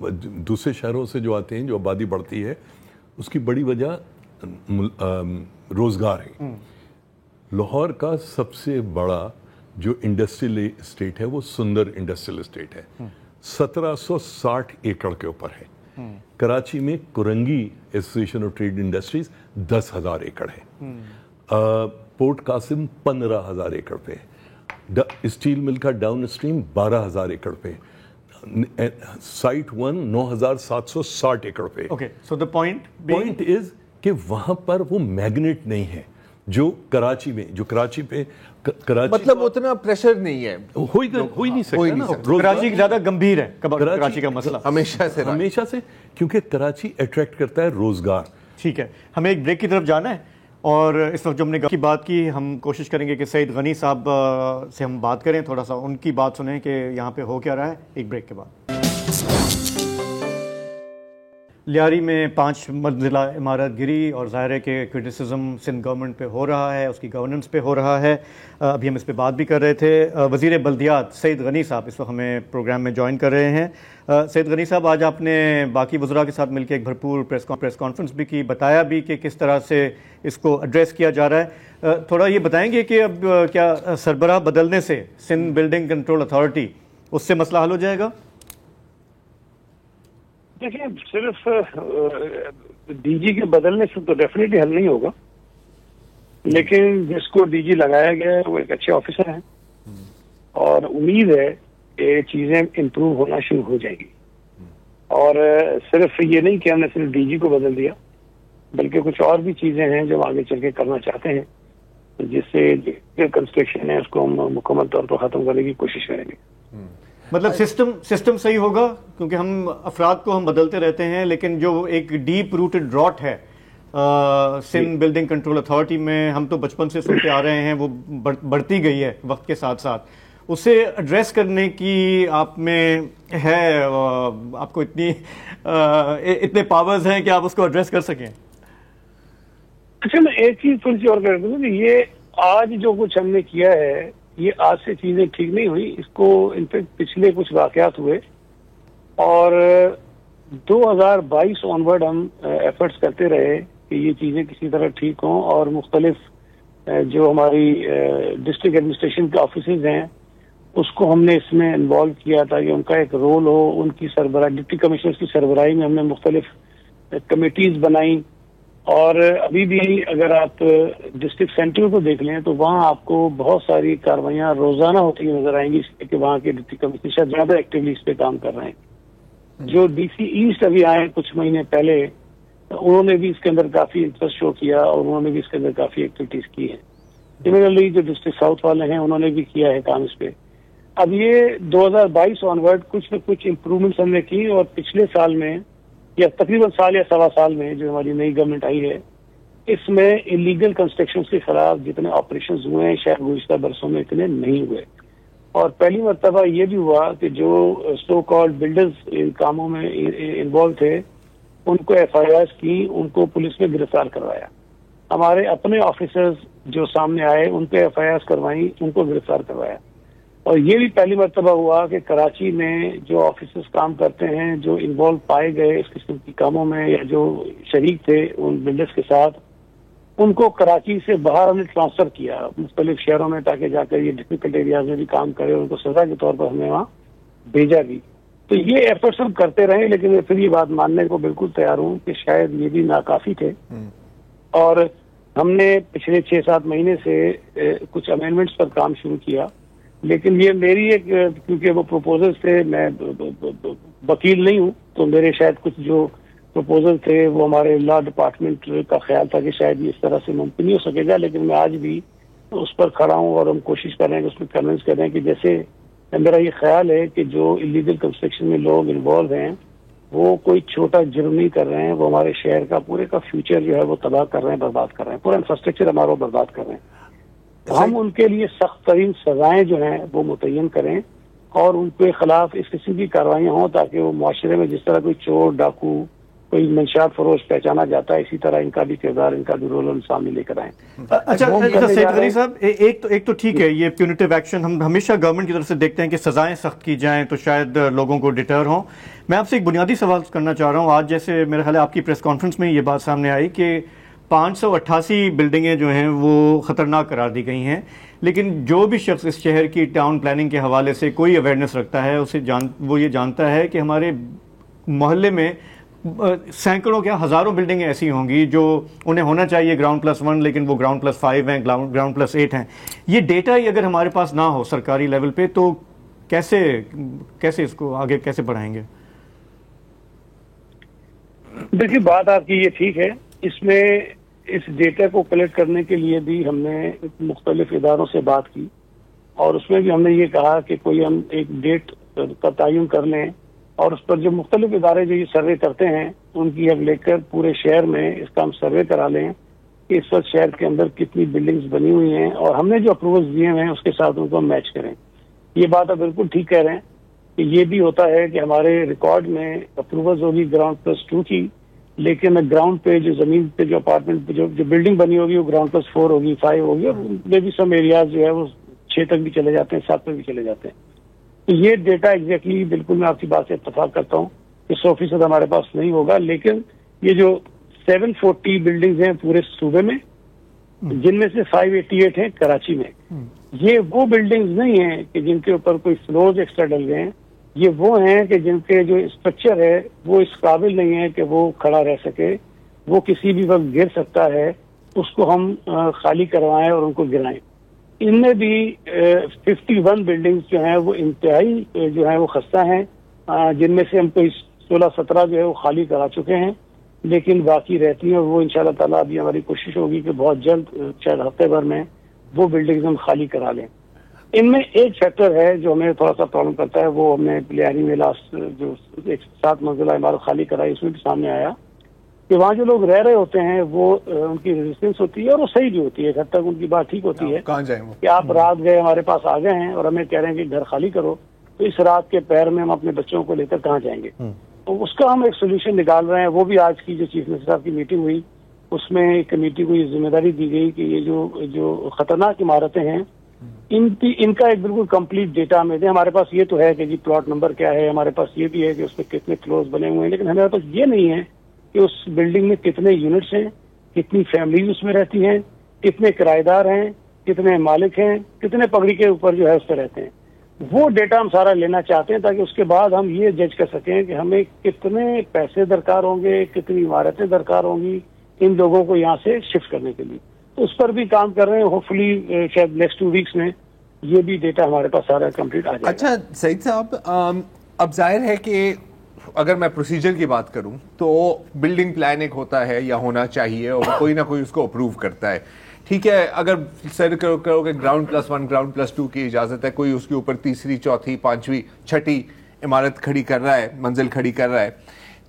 دوسرے شہروں سے جو آتے ہیں، جو آبادی بڑھتی ہے، اس کی بڑی وجہ روزگار ہے. لاہور کا سب سے بڑا جو انڈسٹریل اسٹیٹ ہے وہ سندر انڈسٹریل اسٹیٹ ہے، 1760 ایکڑ کے اوپر ہے. کراچی میں Korangi Association of Trade Industries 10,000 acre ہے. پورٹ قاسم 15,000 ایکڑ پہ. اسٹیل مل کا ڈاؤن اسٹریم 12,000 ایکڑ پہ. سائٹ 1 9,760 ایکڑ پہ. Okay so the point is کہ وہاں پر وہ میگنیٹ نہیں ہے جو کراچی میں، جو کراچی پہ مطلب اتنا پریشر نہیں ہے، ہو ہی نہیں سکتا نا. کراچی زیادہ گمبھیر ہے کراچی کا مسئلہ ہمیشہ سے کیونکہ کراچی اٹریکٹ کرتا ہے روزگار. ٹھیک ہے، ہمیں ایک بریک کی طرف جانا ہے اور اس وقت جو ہم نے کی بات کی، ہم کوشش کریں گے کہ سعید غنی صاحب سے ہم بات کریں، تھوڑا سا ان کی بات سنیں کہ یہاں پہ ہو کیا رہا ہے. ایک بریک کے بعد. لیاری میں 5 منزلہ عمارت گری اور ظاہر ہے کہ کرٹیسزم سندھ گورنمنٹ پہ ہو رہا ہے، اس کی گورننس پہ ہو رہا ہے. ابھی ہم اس پہ بات بھی کر رہے تھے. وزیر بلدیات سعید غنی صاحب اس وقت ہمیں پروگرام میں جوائن کر رہے ہیں. سعید غنی صاحب، آج آپ نے باقی وزراء کے ساتھ مل کے ایک بھرپور پریس کانفرنس بھی کی، بتایا بھی کہ کس طرح سے اس کو ایڈریس کیا جا رہا ہے. تھوڑا یہ بتائیں گے کہ اب کیا سربراہ بدلنے سے سندھ بلڈنگ کنٹرول اتھارٹی اس سے مسئلہ حل ہو جائے گا؟ دیکھیں صرف ڈی جی کے بدلنے سے تو ڈیفینیٹلی حل نہیں ہوگا، لیکن جس کو ڈی جی لگایا گیا ہے وہ ایک اچھے آفیسر ہیں اور امید ہے کہ چیزیں امپروو ہونا شروع ہو جائیں گی. اور صرف یہ نہیں کہ ہم نے صرف ڈی جی کو بدل دیا، بلکہ کچھ اور بھی چیزیں ہیں جو آگے چل کے کرنا چاہتے ہیں، جس سے کنسٹرکشن ہے اس کو ہم مکمل طور پر ختم کرنے کی کوشش کریں گے. مطلب سسٹم صحیح ہوگا، کیونکہ ہم افراد کو ہم بدلتے رہتے ہیں لیکن جو ایک ڈیپ روٹڈ راٹ ہے سندھ بلڈنگ کنٹرول اتھارٹی میں، ہم تو بچپن سے سنتے آ رہے ہیں، وہ بڑھتی گئی ہے وقت کے ساتھ ساتھ. اسے ایڈریس کرنے کی آپ میں ہے، آپ کو اتنے پاورز ہیں کہ آپ اس کو ایڈریس کر سکیں؟ اچھا میں ایک چیز تھوڑی سی اور کر دوں کہ یہ آج جو کچھ ہم نے کیا ہے، یہ آج سے چیزیں ٹھیک نہیں ہوئی. اس کو انفیکٹ پچھلے کچھ واقعات ہوئے اور 2022 آنورڈ ہم ایفرٹس کرتے رہے کہ یہ چیزیں کسی طرح ٹھیک ہوں، اور مختلف جو ہماری ڈسٹرکٹ ایڈمنسٹریشن کے آفیسز ہیں اس کو ہم نے اس میں انوالو کیا تاکہ ان کا ایک رول ہو. ان کی سربراہ ڈپٹی کمشنر کی سربراہی میں ہم نے مختلف کمیٹیز بنائیں، اور ابھی بھی اگر آپ ڈسٹرکٹ سینٹر کو دیکھ لیں تو وہاں آپ کو بہت ساری کاروائیاں روزانہ ہوتی نظر آئیں گی، اس لیے کہ وہاں کے ڈپٹی کمشنر شاید زیادہ ایکٹیولی اس پہ کام کر رہے ہیں. جو ڈی سی ایسٹ ابھی آئے کچھ مہینے پہلے، انہوں نے بھی اس کے اندر کافی انٹرسٹ شو کیا اور انہوں نے بھی اس کے اندر کافی ایکٹیویٹیز کی ہیں. سملرلی جو ڈسٹرکٹ ساؤتھ والے ہیں انہوں نے بھی کیا ہے کام اس پہ. اب یہ 2022 آنورڈ کچھ نہ کچھ امپروومنٹس ہم نے کی، اور پچھلے سال میں یا تقریباً سال یا سوا سال میں جو ہماری نئی گورنمنٹ آئی ہے، اس میں انلیگل کنسٹرکشن کے خلاف جتنے آپریشنز ہوئے ہیں شاید گزشتہ برسوں میں اتنے نہیں ہوئے. اور پہلی مرتبہ یہ بھی ہوا کہ جو سو کالڈ بلڈرز ان کاموں میں انوالو تھے ان کو ایف آئی آرز کی، ان کو پولیس میں گرفتار کروایا. ہمارے اپنے آفیسرز جو سامنے آئے ان پہ ایف آئی آرز کروائیں، ان کو گرفتار کروایا. اور یہ بھی پہلی مرتبہ ہوا کہ کراچی میں جو آفیسز کام کرتے ہیں، جو انوالو پائے گئے اس قسم کی کاموں میں یا جو شریک تھے ان بلڈرز کے ساتھ، ان کو کراچی سے باہر ہم نے ٹرانسفر کیا مختلف شہروں میں، تاکہ جا کر یہ ڈیفیکلٹ ایریاز میں بھی کام کرے، ان کو سزا کے طور پر ہم نے وہاں بھیجا بھی. تو یہ ایفرٹس ہم کرتے رہے، لیکن میں پھر یہ بات ماننے کو بالکل تیار ہوں کہ شاید یہ بھی ناکافی تھے. اور ہم نے پچھلے 6-7 مہینے سے کچھ امینڈمنٹس پر کام شروع کیا، لیکن یہ میری ایک، کیونکہ وہ پروپوزلز تھے، میں وکیل نہیں ہوں، تو میرے شاید کچھ جو پروپوزل تھے وہ ہمارے لا ڈپارٹمنٹ کا خیال تھا کہ شاید یہ اس طرح سے ممکن نہیں ہو سکے گا، لیکن میں آج بھی اس پر کھڑا ہوں اور ہم کوشش کر رہے ہیں کہ اس میں کنونس کریں کہ جیسے میرا یہ خیال ہے کہ جو انلیگل کنسٹرکشن میں لوگ انوالو ہیں وہ کوئی چھوٹا جرم نہیں کر رہے ہیں، وہ ہمارے شہر کا پورے کا فیوچر جو ہے وہ تباہ کر رہے ہیں، برباد کر رہے ہیں، پورا انفراسٹرکچر ہمارا وہ برباد کر رہے ہیں. ہم ان کے لیے سخت ترین سزائیں جو ہیں وہ متعین کریں اور ان کے خلاف اس قسم کی کاروائیاں ہوں، تاکہ وہ معاشرے میں جس طرح کوئی چور ڈاکو کوئی منشیات فروش پہچانا جاتا ہے، اسی طرح ان کا بھی کردار، ان کا بھی رول ہم سامنے لے کر آئیں. اچھا سید غنی صاحب، ایک تو ٹھیک ہے یہ پیونیٹیو ایکشن ہم ہمیشہ گورنمنٹ کی طرف سے دیکھتے ہیں کہ سزائیں سخت کی جائیں تو شاید لوگوں کو ڈیٹر ہوں. میں آپ سے ایک بنیادی سوال کرنا چاہ رہا ہوں. آج جیسے میرے خیال ہے آپ کی پریس کانفرنس میں یہ بات سامنے آئی کہ 588 بلڈنگیں جو ہیں وہ خطرناک قرار دی گئی ہیں، لیکن جو بھی شخص اس شہر کی ٹاؤن پلاننگ کے حوالے سے کوئی اویئرنیس رکھتا ہے وہ یہ جانتا ہے کہ ہمارے محلے میں سینکڑوں کیا ہزاروں بلڈنگیں ایسی ہوں گی جو انہیں ہونا چاہیے گراؤنڈ +1، لیکن وہ گراؤنڈ +5 ہیں، گراؤنڈ +8 ہیں. یہ ڈیٹا ہی اگر ہمارے پاس نہ ہو سرکاری لیول پہ تو کیسے اس کو آگے کیسے بڑھائیں گے؟ دیکھیے بات آپ کی یہ ٹھیک ہے، اس میں اس ڈیٹا کو کلیکٹ کرنے کے لیے بھی ہم نے مختلف اداروں سے بات کی، اور اس میں بھی ہم نے یہ کہا کہ کوئی ہم ایک ڈیٹ کا تعین کر لیں، اور اس پر جو مختلف ادارے جو یہ سروے کرتے ہیں ان کی اب لے کر پورے شہر میں اس کا ہم سروے کرا لیں کہ اس وقت شہر کے اندر کتنی بلڈنگز بنی ہوئی ہیں، اور ہم نے جو اپروولز دیے ہیں اس کے ساتھ ان کو ہم میچ کریں. یہ بات آپ بالکل ٹھیک کہہ رہے ہیں کہ یہ بھی ہوتا ہے کہ ہمارے ریکارڈ میں اپروولز ہوگی گراؤنڈ +2 کی، لیکن گراؤنڈ پہ جو زمین پہ جو اپارٹمنٹ جو بلڈنگ بنی ہوگی وہ گراؤنڈ +4 ہوگی، 5 ہوگی، اور میں بھی سم ایریاز جو ہے وہ 6 تک بھی چلے جاتے ہیں، 7 تک بھی چلے جاتے ہیں. تو یہ ڈیٹا ایگزیکٹلی بالکل میں آپ کی بات سے اتفاق کرتا ہوں کہ 100% ہمارے پاس نہیں ہوگا، لیکن یہ جو 740 بلڈنگز ہیں پورے صوبے میں، جن میں سے 588 ہیں کراچی میں، یہ وہ بلڈنگز نہیں ہیں کہ جن کے اوپر کوئی فلورز ایکسٹرا ڈل گئے ہیں، یہ وہ ہیں کہ جن کے جو اسٹرکچر ہے وہ اس قابل نہیں ہے کہ وہ کھڑا رہ سکے، وہ کسی بھی وقت گر سکتا ہے، اس کو ہم خالی کروائیں اور ان کو گرائیں. ان میں بھی 51 بلڈنگز جو ہیں وہ انتہائی جو ہیں وہ خستہ ہیں، جن میں سے ہم کوئی 16-17 جو ہے وہ خالی کرا چکے ہیں، لیکن باقی رہتی ہیں، اور وہ انشاءاللہ تعالیٰ ابھی ہماری کوشش ہوگی کہ بہت جلد شاید ہفتے بھر میں وہ بلڈنگز ہم خالی کرا لیں. ان میں ایک فیکٹر ہے جو ہمیں تھوڑا سا پرابلم کرتا ہے، وہ ہم نے پلیاری میں لاسٹ جو 7 منزلہ عمارت خالی کرائی اس میں بھی سامنے آیا کہ وہاں جو لوگ رہ رہے ہوتے ہیں وہ ان کی ریزسٹنس ہوتی ہے، اور وہ صحیح بھی ہوتی ہے، ایک حد تک ان کی بات ٹھیک ہوتی ہے. کہاں جائیں وہ کہ آپ رات گئے ہمارے پاس آ گئے ہیں اور ہمیں کہہ رہے ہیں کہ گھر خالی کرو، تو اس رات کے پیر میں ہم اپنے بچوں کو لے کر کہاں جائیں گے؟ تو اس کا ہم ایک سولوشن نکال رہے ہیں. وہ بھی آج کی جو چیف منسٹر صاحب کی میٹنگ ہوئی اس میں ایک کمیٹی کو یہ ذمہ داری دی گئی کہ یہ جو خطرناک عمارتیں ہیں ان کا ایک بالکل کمپلیٹ ڈیٹا ہمیں دیں. ہمارے پاس یہ تو ہے کہ جی پلاٹ نمبر کیا ہے، ہمارے پاس یہ بھی ہے کہ اس میں کتنے فلورز بنے ہوئے ہیں، لیکن ہمارے پاس یہ نہیں ہے کہ اس بلڈنگ میں کتنے یونٹس ہیں، کتنی فیملیز اس میں رہتی ہیں، کتنے کرایہ دار ہیں، کتنے مالک ہیں، کتنے پگڑی کے اوپر جو ہے اس پہ رہتے ہیں. وہ ڈیٹا ہم سارا لینا چاہتے ہیں تاکہ اس کے بعد ہم یہ جج کر سکیں کہ ہمیں کتنے پیسے درکار ہوں گے، کتنی عمارتیں درکار ہوں گی ان لوگوں کو یہاں سے شفٹ کرنے کے لیے. تو اس پر بھی کام کر رہے ہیں، ہوپ فلی شاید نیکسٹ 2 ویکس میں یہ بھی ڈیٹا ہمارے پاس سارا کمپلیٹ آ جائے گا. اچھا سعید صاحب، اب ظاہر ہے کہ اگر میں پروسیجر کی بات کروں تو بلڈنگ پلان ایک ہوتا ہے یا ہونا چاہیے اور کوئی نہ کوئی اس کو اپروو کرتا ہے. ٹھیک ہے، اگر سر کرو کہ گراؤنڈ +1 گراؤنڈ +2 کی اجازت ہے، کوئی اس کے اوپر 3ری 4تھی 5ویں 6ٹھی عمارت کھڑی کر رہا ہے، منزل کھڑی کر رہا ہے،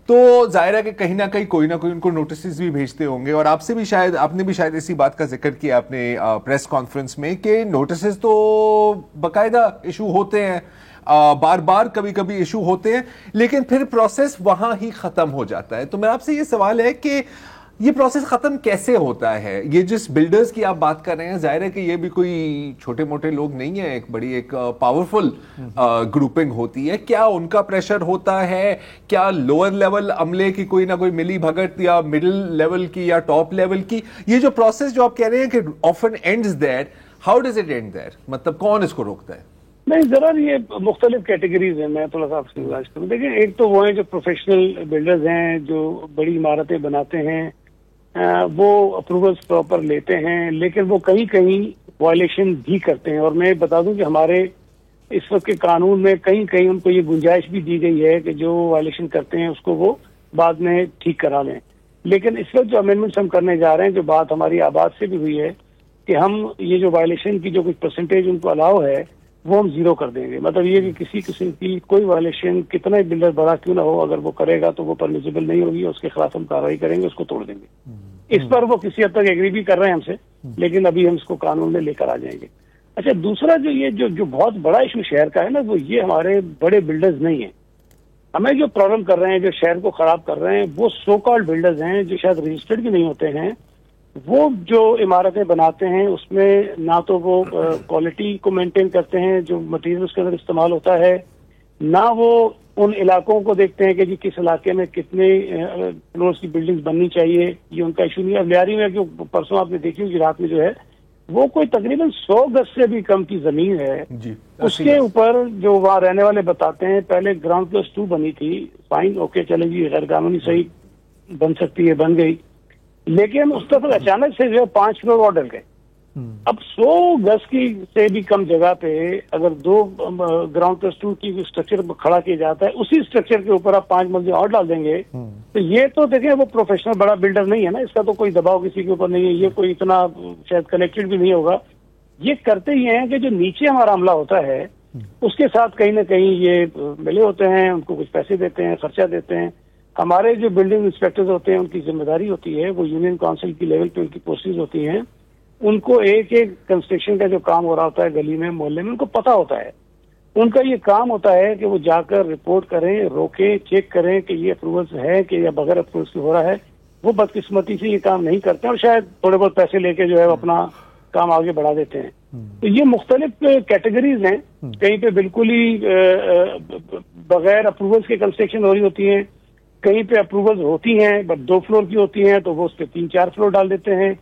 تو ظاہر ہے کہ کہیں نہ کہیں کوئی نہ کوئی ان کو نوٹسز بھی بھیجتے ہوں گے. اور آپ نے بھی شاید اسی بات کا ذکر کیا اپنے پریس کانفرنس میں کہ نوٹسز تو باقاعدہ ایشو ہوتے ہیں، بار بار کبھی کبھی ایشو ہوتے ہیں، لیکن پھر پروسیس وہاں ہی ختم ہو جاتا ہے. تو میرا آپ سے یہ سوال ہے کہ یہ پروسیس ختم کیسے ہوتا ہے؟ یہ جس بلڈرز کی آپ بات کر رہے ہیں ظاہر ہے کہ یہ بھی کوئی چھوٹے موٹے لوگ نہیں ہیں, ایک بڑی ایک پاورفل گروپنگ ہوتی ہے. کیا ان کا پریشر ہوتا ہے؟ کیا لوور لیول عملے کی کوئی نہ کوئی ملی بھگت یا مڈل لیول کی یا ٹاپ لیول کی؟ یہ جو پروسیس جو آپ کہہ رہے ہیں کہ often ends there, how does it and there? مطلب کون اس کو روکتا ہے؟ نہیں, ذرا یہ مختلف کیٹیگریز ہیں. میں تھوڑا سا آپ سے گزارش کروں. دیکھیں, ایک تو وہ ہیں جو پروفیشنل بلڈرز ہیں جو بڑی عمارتیں بناتے ہیں, وہ اپروولس پراپر لیتے ہیں, لیکن وہ کہیں کہیں وائلیشن بھی کرتے ہیں. اور میں بتا دوں کہ ہمارے اس وقت کے قانون میں کہیں کہیں ان کو یہ گنجائش بھی دی گئی ہے کہ جو وائلیشن کرتے ہیں اس کو وہ بعد میں ٹھیک کرا لیں. لیکن اس وقت جو امینڈمنٹس ہم کرنے جا رہے ہیں, جو بات ہماری آباد سے بھی ہوئی ہے کہ ہم یہ جو وائلیشن کی جو کچھ پرسنٹیج ان کو الاؤ ہے وہ ہم زیرو کر دیں گے. مطلب یہ کہ کسی قسم کی کوئی وائلیشن کتنا بلڈر بڑا کیوں نہ ہو, اگر وہ کرے گا تو وہ پرمیسیبل نہیں ہوگی, اس کے خلاف ہم کارروائی کریں گے, اس کو توڑ دیں گے. اس پر وہ کسی حد تک ایگری بھی کر رہے ہیں ہم سے, لیکن ابھی ہم اس کو قانون میں لے کر آ جائیں گے. اچھا, دوسرا جو یہ جو بہت بڑا ایشو شہر کا ہے نا, وہ یہ ہمارے بڑے بلڈرز نہیں ہیں. ہمیں جو پرابلم کر رہے ہیں, جو شہر کو خراب کر رہے ہیں, وہ سو کالڈ بلڈرز ہیں جو شاید رجسٹرڈ بھی نہیں ہوتے ہیں. وہ جو عمارتیں بناتے ہیں اس میں نہ تو وہ کوالٹی کو مینٹین کرتے ہیں جو مٹیریل اس کے اندر استعمال ہوتا ہے, نہ وہ ان علاقوں کو دیکھتے ہیں کہ جی کس علاقے میں کتنے فلورس کی بلڈنگز بننی چاہیے. یہ ان کا ایشو نہیں ہے. اب لیاری میں جو پرسوں آپ نے دیکھی ہوگی رات میں جو ہے, وہ کوئی تقریباً 100 گز سے بھی کم کی زمین ہے. اس کے اوپر جو وہاں رہنے والے بتاتے ہیں پہلے گراؤنڈ پلس 2 بنی تھی, فائن اوکے چلے جی, غیر قانونی صحیح بن سکتی ہے, بن گئی, لیکن اس طرف اچانک سے جو ہے 5 فلور اور ڈل گئے. اب 100 گز کی سے بھی کم جگہ پہ اگر 2 گراؤنڈ پلس 2 کی اسٹرکچر کھڑا کیا جاتا ہے, اسی اسٹرکچر کے اوپر آپ 5 منزل اور ڈال دیں گے, تو یہ تو دیکھیں وہ پروفیشنل بڑا بلڈر نہیں ہے نا, اس کا تو کوئی دباؤ کسی کے اوپر نہیں ہے, یہ کوئی اتنا شاید کنیکٹڈ بھی نہیں ہوگا. یہ کرتے ہی ہیں کہ جو نیچے ہمارا عملہ ہوتا ہے اس کے ساتھ کہیں نہ کہیں یہ ملے ہوتے ہیں, ان کو کچھ پیسے دیتے ہیں, خرچہ دیتے ہیں. ہمارے جو بلڈنگ انسپیکٹرز ہوتے ہیں ان کی ذمہ داری ہوتی ہے, وہ یونین کونسل کی لیول پہ ان کی پوسٹنگ ہوتی ہیں, ان کو ایک ایک کنسٹرکشن کا جو کام ہو رہا ہوتا ہے گلی میں محلے میں ان کو پتا ہوتا ہے. ان کا یہ کام ہوتا ہے کہ وہ جا کر رپورٹ کریں, روکیں, چیک کریں کہ یہ اپروولس ہے کہ یا بغیر اپروولس کے ہو رہا ہے. وہ بدقسمتی سے یہ کام نہیں کرتے اور شاید تھوڑے بہت پیسے لے کے جو ہے اپنا کام آگے بڑھا دیتے ہیں. تو یہ مختلف کیٹیگریز ہیں. کہیں پہ بالکل ہی بغیر اپروولس کے کنسٹرکشن ہو رہی ہوتی ہیں, کہیں پہ اپروولز ہوتی ہیں بٹ 2 فلور کی ہوتی ہیں تو وہ اس پہ 3-4 فلور ڈال دیتے ہیں.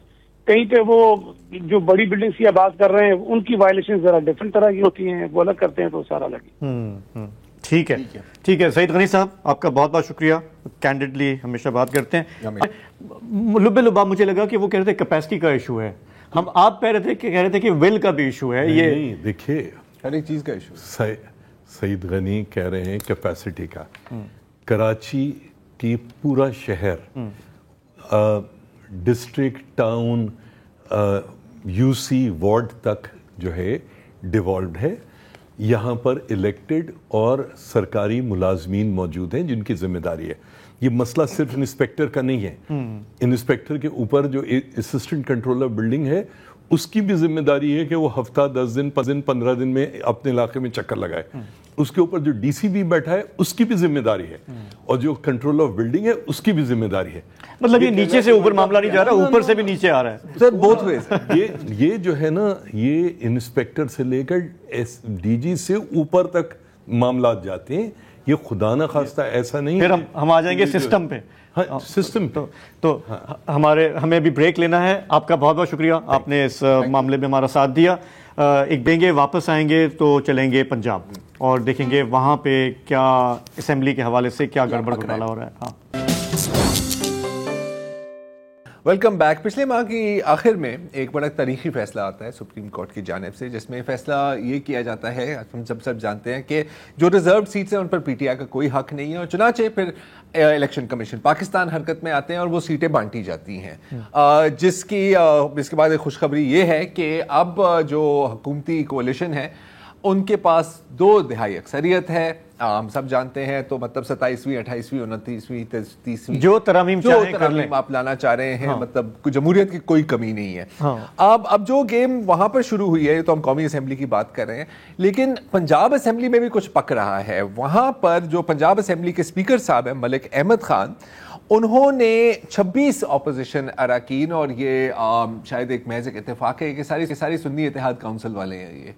کہیں پہ وہ جو بڑی بلڈنگز کی بات کر رہے ہیں ان کی وائلیشن ذرا ڈفرنٹ طرح کی ہوتی ہیں, وہ الگ کرتے ہیں تو سارا الگ. ٹھیک ہے, ٹھیک ہے. سعید غنی صاحب آپ کا بہت بہت شکریہ, کینڈیڈلی ہمیشہ بات کرتے ہیں. لبے لباب مجھے لگا کہ وہ کہہ رہے تھے کیپیسٹی کا ایشو ہے, ہم آپ کہہ رہے تھے کہ ول کا بھی ایشو ہے. یہ دیکھیے ہر ایک چیز کا ایشو. سعید غنی کہہ رہے ہیں کیپیسٹی کا. کراچی کی پورا شہر district, town, U C ward تک جو ہے ڈیوالوڈ ہے. یہاں پر الیکٹڈ اور سرکاری ملازمین موجود ہیں جن کی ذمہ داری ہے. یہ مسئلہ صرف انسپیکٹر کا نہیں ہے. انسپیکٹر کے اوپر جو اسسٹنٹ کنٹرولر بلڈنگ ہے اس کی بھی ذمہ داری ہے کہ وہ ہفتہ 10 دن 15 دن میں اپنے علاقے میں چکر لگائے. اس کے اوپر جو ڈی سی بھی بیٹھا ہے اس کی بھی ذمہ داری ہے, اور جو کنٹرول آف بلڈنگ ہے اس کی بھی ذمہ داری ہے. مطلب یہ نیچے سے اوپر معاملہ نہیں جا رہا, اوپر سے بھی نیچے آ رہا ہے. سر بہت ویز یہ جو ہے نا, یہ انسپیکٹر سے لے کر ڈی جی سے اوپر تک معاملات جاتے ہیں. یہ خدا نہ خواستہ ایسا نہیں. پھر ہم آ جائیں گے سسٹم پہ. سسٹم تو ہمیں بھی بریک لینا ہے. آپ کا بہت بہت شکریہ, آپ نے اس معاملے میں ہمارا ساتھ دیا. ایک دیں گے, واپس آئیں گے تو چلیں گے پنجاب اور دیکھیں گے وہاں پہ کیا اسمبلی کے حوالے سے کیا گڑبڑ گھوٹالا ہو رہا ہے. Welcome back. پچھلے ماہ کی آخر میں ایک بڑا تاریخی فیصلہ آتا ہے سپریم کورٹ کی جانب سے, جس میں فیصلہ یہ کیا جاتا ہے, ہم سب جانتے ہیں کہ جو ریزروڈ سیٹس ہیں ان پر پی ٹی آئی کا کوئی حق نہیں ہے, اور چنانچہ پھر الیکشن کمیشن پاکستان حرکت میں آتے ہیں اور وہ سیٹیں بانٹی جاتی ہیں. جس کے بعد ایک خوشخبری یہ ہے کہ اب جو حکومتی کولیشن ہے ان کے پاس 2/3 اکثریت ہے. ہم سب جانتے ہیں, تو مطلب 27ویں 28ویں 29ویں 30ویں جو ترامیم آپ لانا چاہ رہے ہیں, مطلب جمہوریت کی کوئی کمی نہیں ہے. اب جو گیم وہاں پر شروع ہوئی ہے, تو ہم قومی اسمبلی کی بات کر رہے ہیں, لیکن پنجاب اسمبلی میں بھی کچھ پک رہا ہے. وہاں پر جو پنجاب اسمبلی کے اسپیکر صاحب ہیں ملک احمد خان, انہوں نے 26 اپوزیشن اراکین، اور یہ شاید ایک محض ایک اتفاق ہے کہ ساری سنی اتحاد کونسل والے ہیں، یہ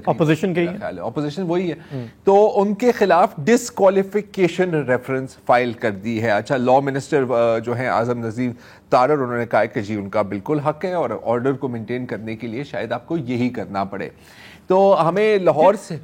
اپوزیشن کے اپوزیشن وہی ہے، تو ان کے خلاف ڈسکوالیفیکیشن ریفرنس فائل کر دی ہے. اچھا، لا منسٹر جو ہیں اعظم نذیر طارر، انہوں نے کہا کہ جی ان کا بالکل حق ہے اور آرڈر کو مینٹین کرنے کے لیے شاید آپ کو یہی کرنا پڑے. تو ہمیں لاہور سے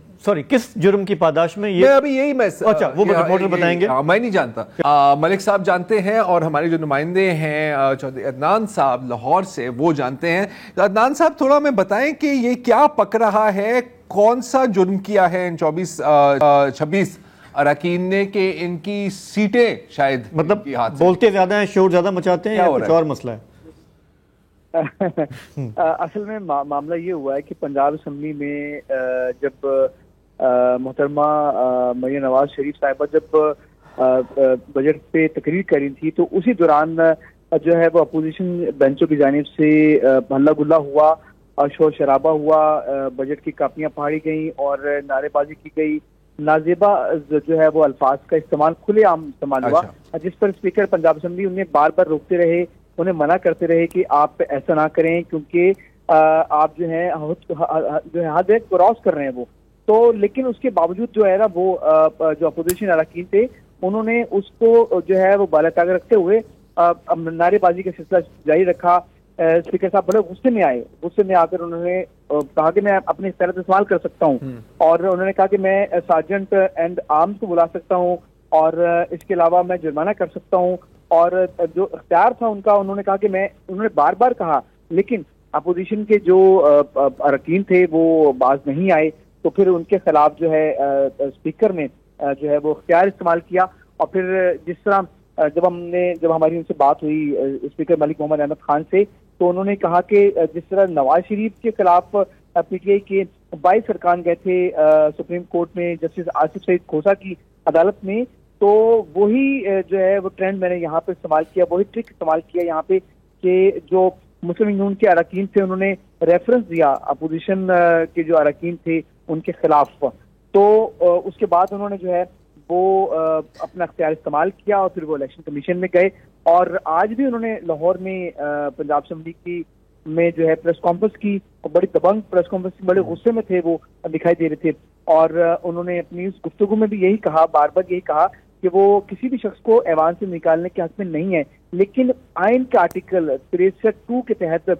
کس جرم کی پاداش میں یہ ابھی یہی اچھا وہ رپورٹر بتائیں گے، میں نہیں جانتا، ملک صاحب جانتے ہیں اور ہمارے جو نمائندے ہیں چودھری عدنان صاحب لاہور سے وہ جانتے ہیں. عدنان صاحب تھوڑا ہمیں بتائیں کہ یہ کیا پک رہا ہے، کون سا جرم کیا ہے ان 26 اراکین نے کہ ان کی سیٹیں شاید مطلب بولتے زیادہ ہیں، شور زیادہ مچاتے ہیں، یا کچھ اور مسئلہ ہے؟ اصل میں معاملہ یہ ہوا ہے کہ پنجاب اسمبلی میں جب محترمہ مریم نواز شریف صاحبہ جب بجٹ پہ تقریر کری تھی تو اسی دوران جو ہے وہ اپوزیشن بینچوں کی جانب سے ہلہ گلا ہوا اور شور شرابہ ہوا، بجٹ کی کاپیاں پھاڑی گئیں اور نعرے بازی کی گئی، نازیبا جو ہے وہ الفاظ کا استعمال کھلے عام استعمال ہوا، جس پر اسپیکر پنجاب اسمبلی انہیں بار بار روکتے رہے، انہیں منع کرتے رہے کہ آپ ایسا نہ کریں کیونکہ آپ جو ہیں حد کراس کر رہے ہیں وہ تو. لیکن اس کے باوجود جو ہے نا وہ جو اپوزیشن اراکین تھے انہوں نے اس کو جو ہے وہ بالاتاغ رکھتے ہوئے نعرے بازی کا سلسلہ جاری رکھا. اسپیکر صاحب بڑے غصے میں آئے، غصے میں آ کر انہوں نے کہا کہ میں اپنے اختیارات استعمال کر سکتا ہوں، اور انہوں نے کہا کہ میں سارجنٹ اینڈ آرمز کو بلا سکتا ہوں اور اس کے علاوہ میں جرمانہ کر سکتا ہوں، اور جو اختیار تھا ان کا انہوں نے کہا کہ انہوں نے بار بار کہا، لیکن اپوزیشن کے جو اراکین تھے وہ باز نہیں آئے. تو پھر ان کے خلاف جو ہے اسپیکر نے جو ہے وہ اختیار استعمال کیا، اور پھر جس طرح جب ہماری ان سے بات ہوئی اسپیکر ملک محمد احمد خان سے، تو انہوں نے کہا کہ جس طرح نواز شریف کے خلاف پی ٹی آئی کے 22 ارکان گئے تھے سپریم کورٹ میں جسٹس آصف سعید کھوسا کی عدالت میں، تو وہی جو ہے وہ ٹرینڈ میں نے یہاں پہ استعمال کیا، وہی ٹرک استعمال کیا یہاں پہ کہ جو مسلم یونین کے اراکین تھے انہوں نے ریفرنس دیا اپوزیشن کے جو اراکین تھے ان کے خلاف، تو اس کے بعد انہوں نے جو ہے وہ اپنا اختیار استعمال کیا اور پھر وہ الیکشن کمیشن میں گئے. اور آج بھی انہوں نے لاہور میں پنجاب اسمبلی کی میں جو ہے پریس کانفرنس کی، بڑی دبنگ پریس کانفرنس کی، بڑے غصے میں تھے وہ دکھائی دے رہے تھے، اور انہوں نے اپنی اس گفتگو میں بھی یہی کہا، بار بار یہی کہا کہ وہ کسی بھی شخص کو ایوان سے نکالنے کے حق میں نہیں ہے، لیکن آئین کا آرٹیکل 63(2) کے تحت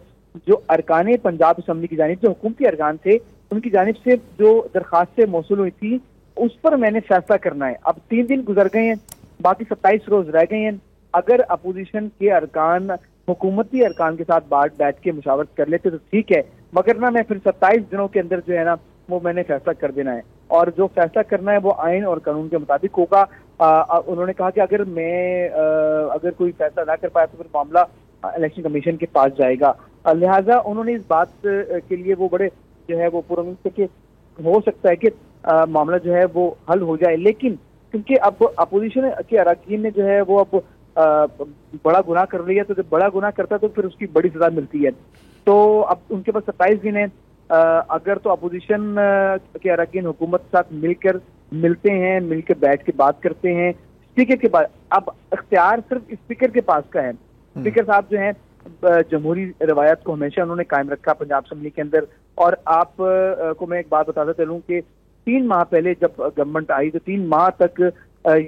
جو ارکان پنجاب اسمبلی کی جانب سے حکومتی ارکان تھے ان کی جانب سے جو درخواستیں موصول ہوئی تھی اس پر میں نے فیصلہ کرنا ہے. اب 3 دن گزر گئے ہیں، باقی 27 روز رہ گئے ہیں. اگر اپوزیشن کے ارکان حکومتی ارکان کے ساتھ بیٹھ کے مشاورت کر لیتے تو ٹھیک ہے، مگر نہ میں پھر 27 دنوں کے اندر جو ہے نا وہ میں نے فیصلہ کر دینا ہے، اور جو فیصلہ کرنا ہے وہ آئین اور قانون کے مطابق ہوگا. انہوں نے کہا کہ اگر کوئی فیصلہ نہ کر پایا تو پھر معاملہ الیکشن کمیشن کے پاس جائے گا. لہٰذا انہوں نے اس بات کے لیے وہ بڑے جو ہے وہ پرامید تھے کہ ہو سکتا ہے کہ معاملہ جو ہے وہ حل ہو جائے، لیکن کیونکہ اب اپوزیشن کے اراکین نے جو ہے وہ اب بڑا گناہ کر لیا، تو جب بڑا گناہ کرتا ہے تو پھر اس کی بڑی سزا ملتی ہے. تو اب ان کے پاس 27 دن ہیں، اگر تو اپوزیشن کے اراکین حکومت کے ساتھ ملتے ہیں، مل کے بیٹھ کے بات کرتے ہیں اسپیکر کے بعد. اب اختیار صرف اسپیکر کے پاس کا ہے. اسپیکر صاحب جو ہیں جمہوری روایت کو ہمیشہ انہوں نے قائم رکھا پنجاب اسمبلی کے اندر. اور آپ کو میں ایک بات بتاتا چلوں کہ 3 ماہ پہلے جب گورنمنٹ آئی تو 3 ماہ تک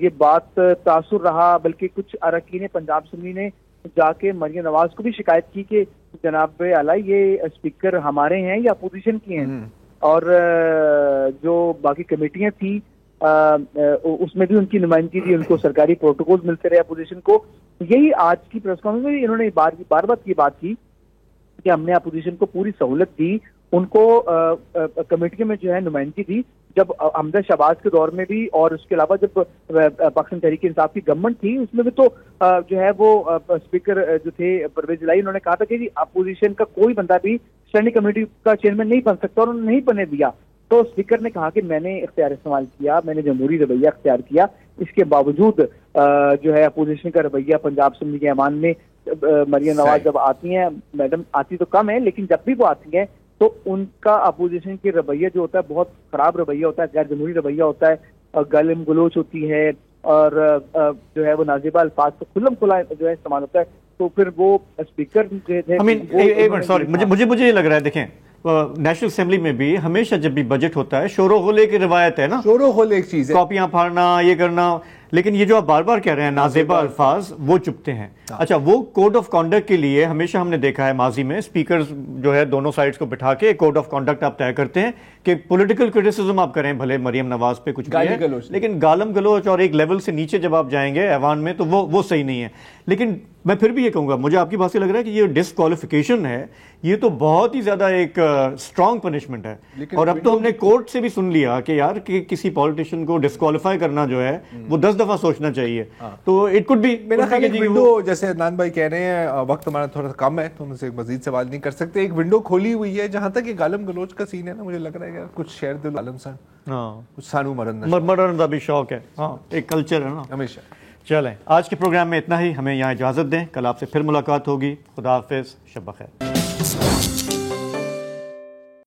یہ بات تاثر رہا، بلکہ کچھ اراکین پنجاب اسمبلی نے جا کے مریم نواز کو بھی شکایت کی کہ جناب اعلیٰ یہ اسپیکر ہمارے ہیں یا اپوزیشن کی ہیں، اور جو باقی کمیٹیاں تھیں اس میں بھی ان کی نمائندگی تھی، ان کو سرکاری پروٹوکول ملتے رہے اپوزیشن کو. یہی آج کی پریس کانفرنس میں انہوں نے بار بار کی بات کی کہ ہم نے اپوزیشن کو پوری سہولت دی، ان کو کمیٹیوں میں جو ہے نمائندگی دی. جب حمزہ شہباز کے دور میں بھی اور اس کے علاوہ جب پاکستان تحریک انصاف کی گورنمنٹ تھی اس میں بھی تو جو ہے وہ اسپیکر جو تھے پرویز الہی، انہوں نے کہا تھا کہ جی اپوزیشن کا کوئی بندہ بھی اسٹینڈنگ کمیٹی کا چیئرمین نہیں بن سکتا، اور انہوں نے نہیں بننے دیا. تو اسپیکر نے کہا کہ میں نے اختیار استعمال کیا، میں نے جمہوری رویہ اختیار کیا، اس کے باوجود جو ہے اپوزیشن کا رویہ پنجاب اسمبلی کے ایوان میں مریم نواز جب آتی ہیں، میڈم آتی تو کم ہے لیکن جب بھی وہ آتی ہیں تو ان کا اپوزیشن کے رویہ جو ہوتا ہے بہت خراب رویہ ہوتا ہے، غیر جمہوری رویہ ہوتا ہے، گالم گلوچ ہوتی ہے، اور جو ہے وہ نازیبہ الفاظ کو کھلم کھلا جو ہے استعمال ہوتا ہے تو پھر وہ اسپیکر جو ہے سوری مجھے یہ لگ رہا ہے دیکھیں نیشنل اسمبلی میں بھی ہمیشہ جب بھی بجٹ ہوتا ہے شور و غلے کی روایت ہے نا, شور و غلے ایک چیز ہے, کاپیاں پھاڑنا یہ کرنا, لیکن یہ جو آپ بار بار کہہ رہے ہیں نازیبہ الفاظ وہ چپتے ہیں. اچھا وہ کوڈ آف کانڈکٹ کے لیے ہمیشہ ہم نے دیکھا ہے ماضی میں اسپیکرز جو ہے دونوں سائڈز کو بٹھا کے کوڈ آف کانڈکٹ آپ طے کرتے ہیں کہ پولیٹیکل کرٹیسزم آپ کریں بھلے مریم نواز پہ کچھ بھی ہے, لیکن گالم گلوچ اور ایک لیول سے نیچے جب آپ جائیں گے ایوان میں تو وہ صحیح نہیں ہے. لیکن میں پھر بھی یہ کہوں گا, مجھے آپ کی بات سے لگ رہا ہے کہ یہ ڈسکوالیفیکیشن ہے یہ تو بہت ہی زیادہ ایک اسٹرانگ پنشمنٹ ہے, اور اب تو ہم نے کورٹ سے بھی سن لیا کہ یار کہ کسی پولیٹیشین کو ڈسکوالیفائی کرنا جو ہے وہ 10 دفعہ سوچنا چاہیے. تو اٹ کوڈ بی میرا خیال ہے ونڈو, جیسے عدنان بھائی کہہ رہے ہیں وقت ہمارا تھوڑا سا کم ہے تو ہم سے مزید سوال نہیں کر سکتے, ایک ونڈو کھولی ہوئی ہے جہاں تک یہ گالم گلوچ کا سین ہے نا, مجھے لگ رہا ہے کہ کچھ شہر دل عالم سان, کچھ سانو مرن کا بھی شوق ہے, ایک کلچر ہے نا ہمیشہ. چلیں آج کے پروگرام میں اتنا ہی, ہمیں یہاں اجازت دیں, کل آپ سے پھر ملاقات ہوگی. خدا حافظ, شب بخیر.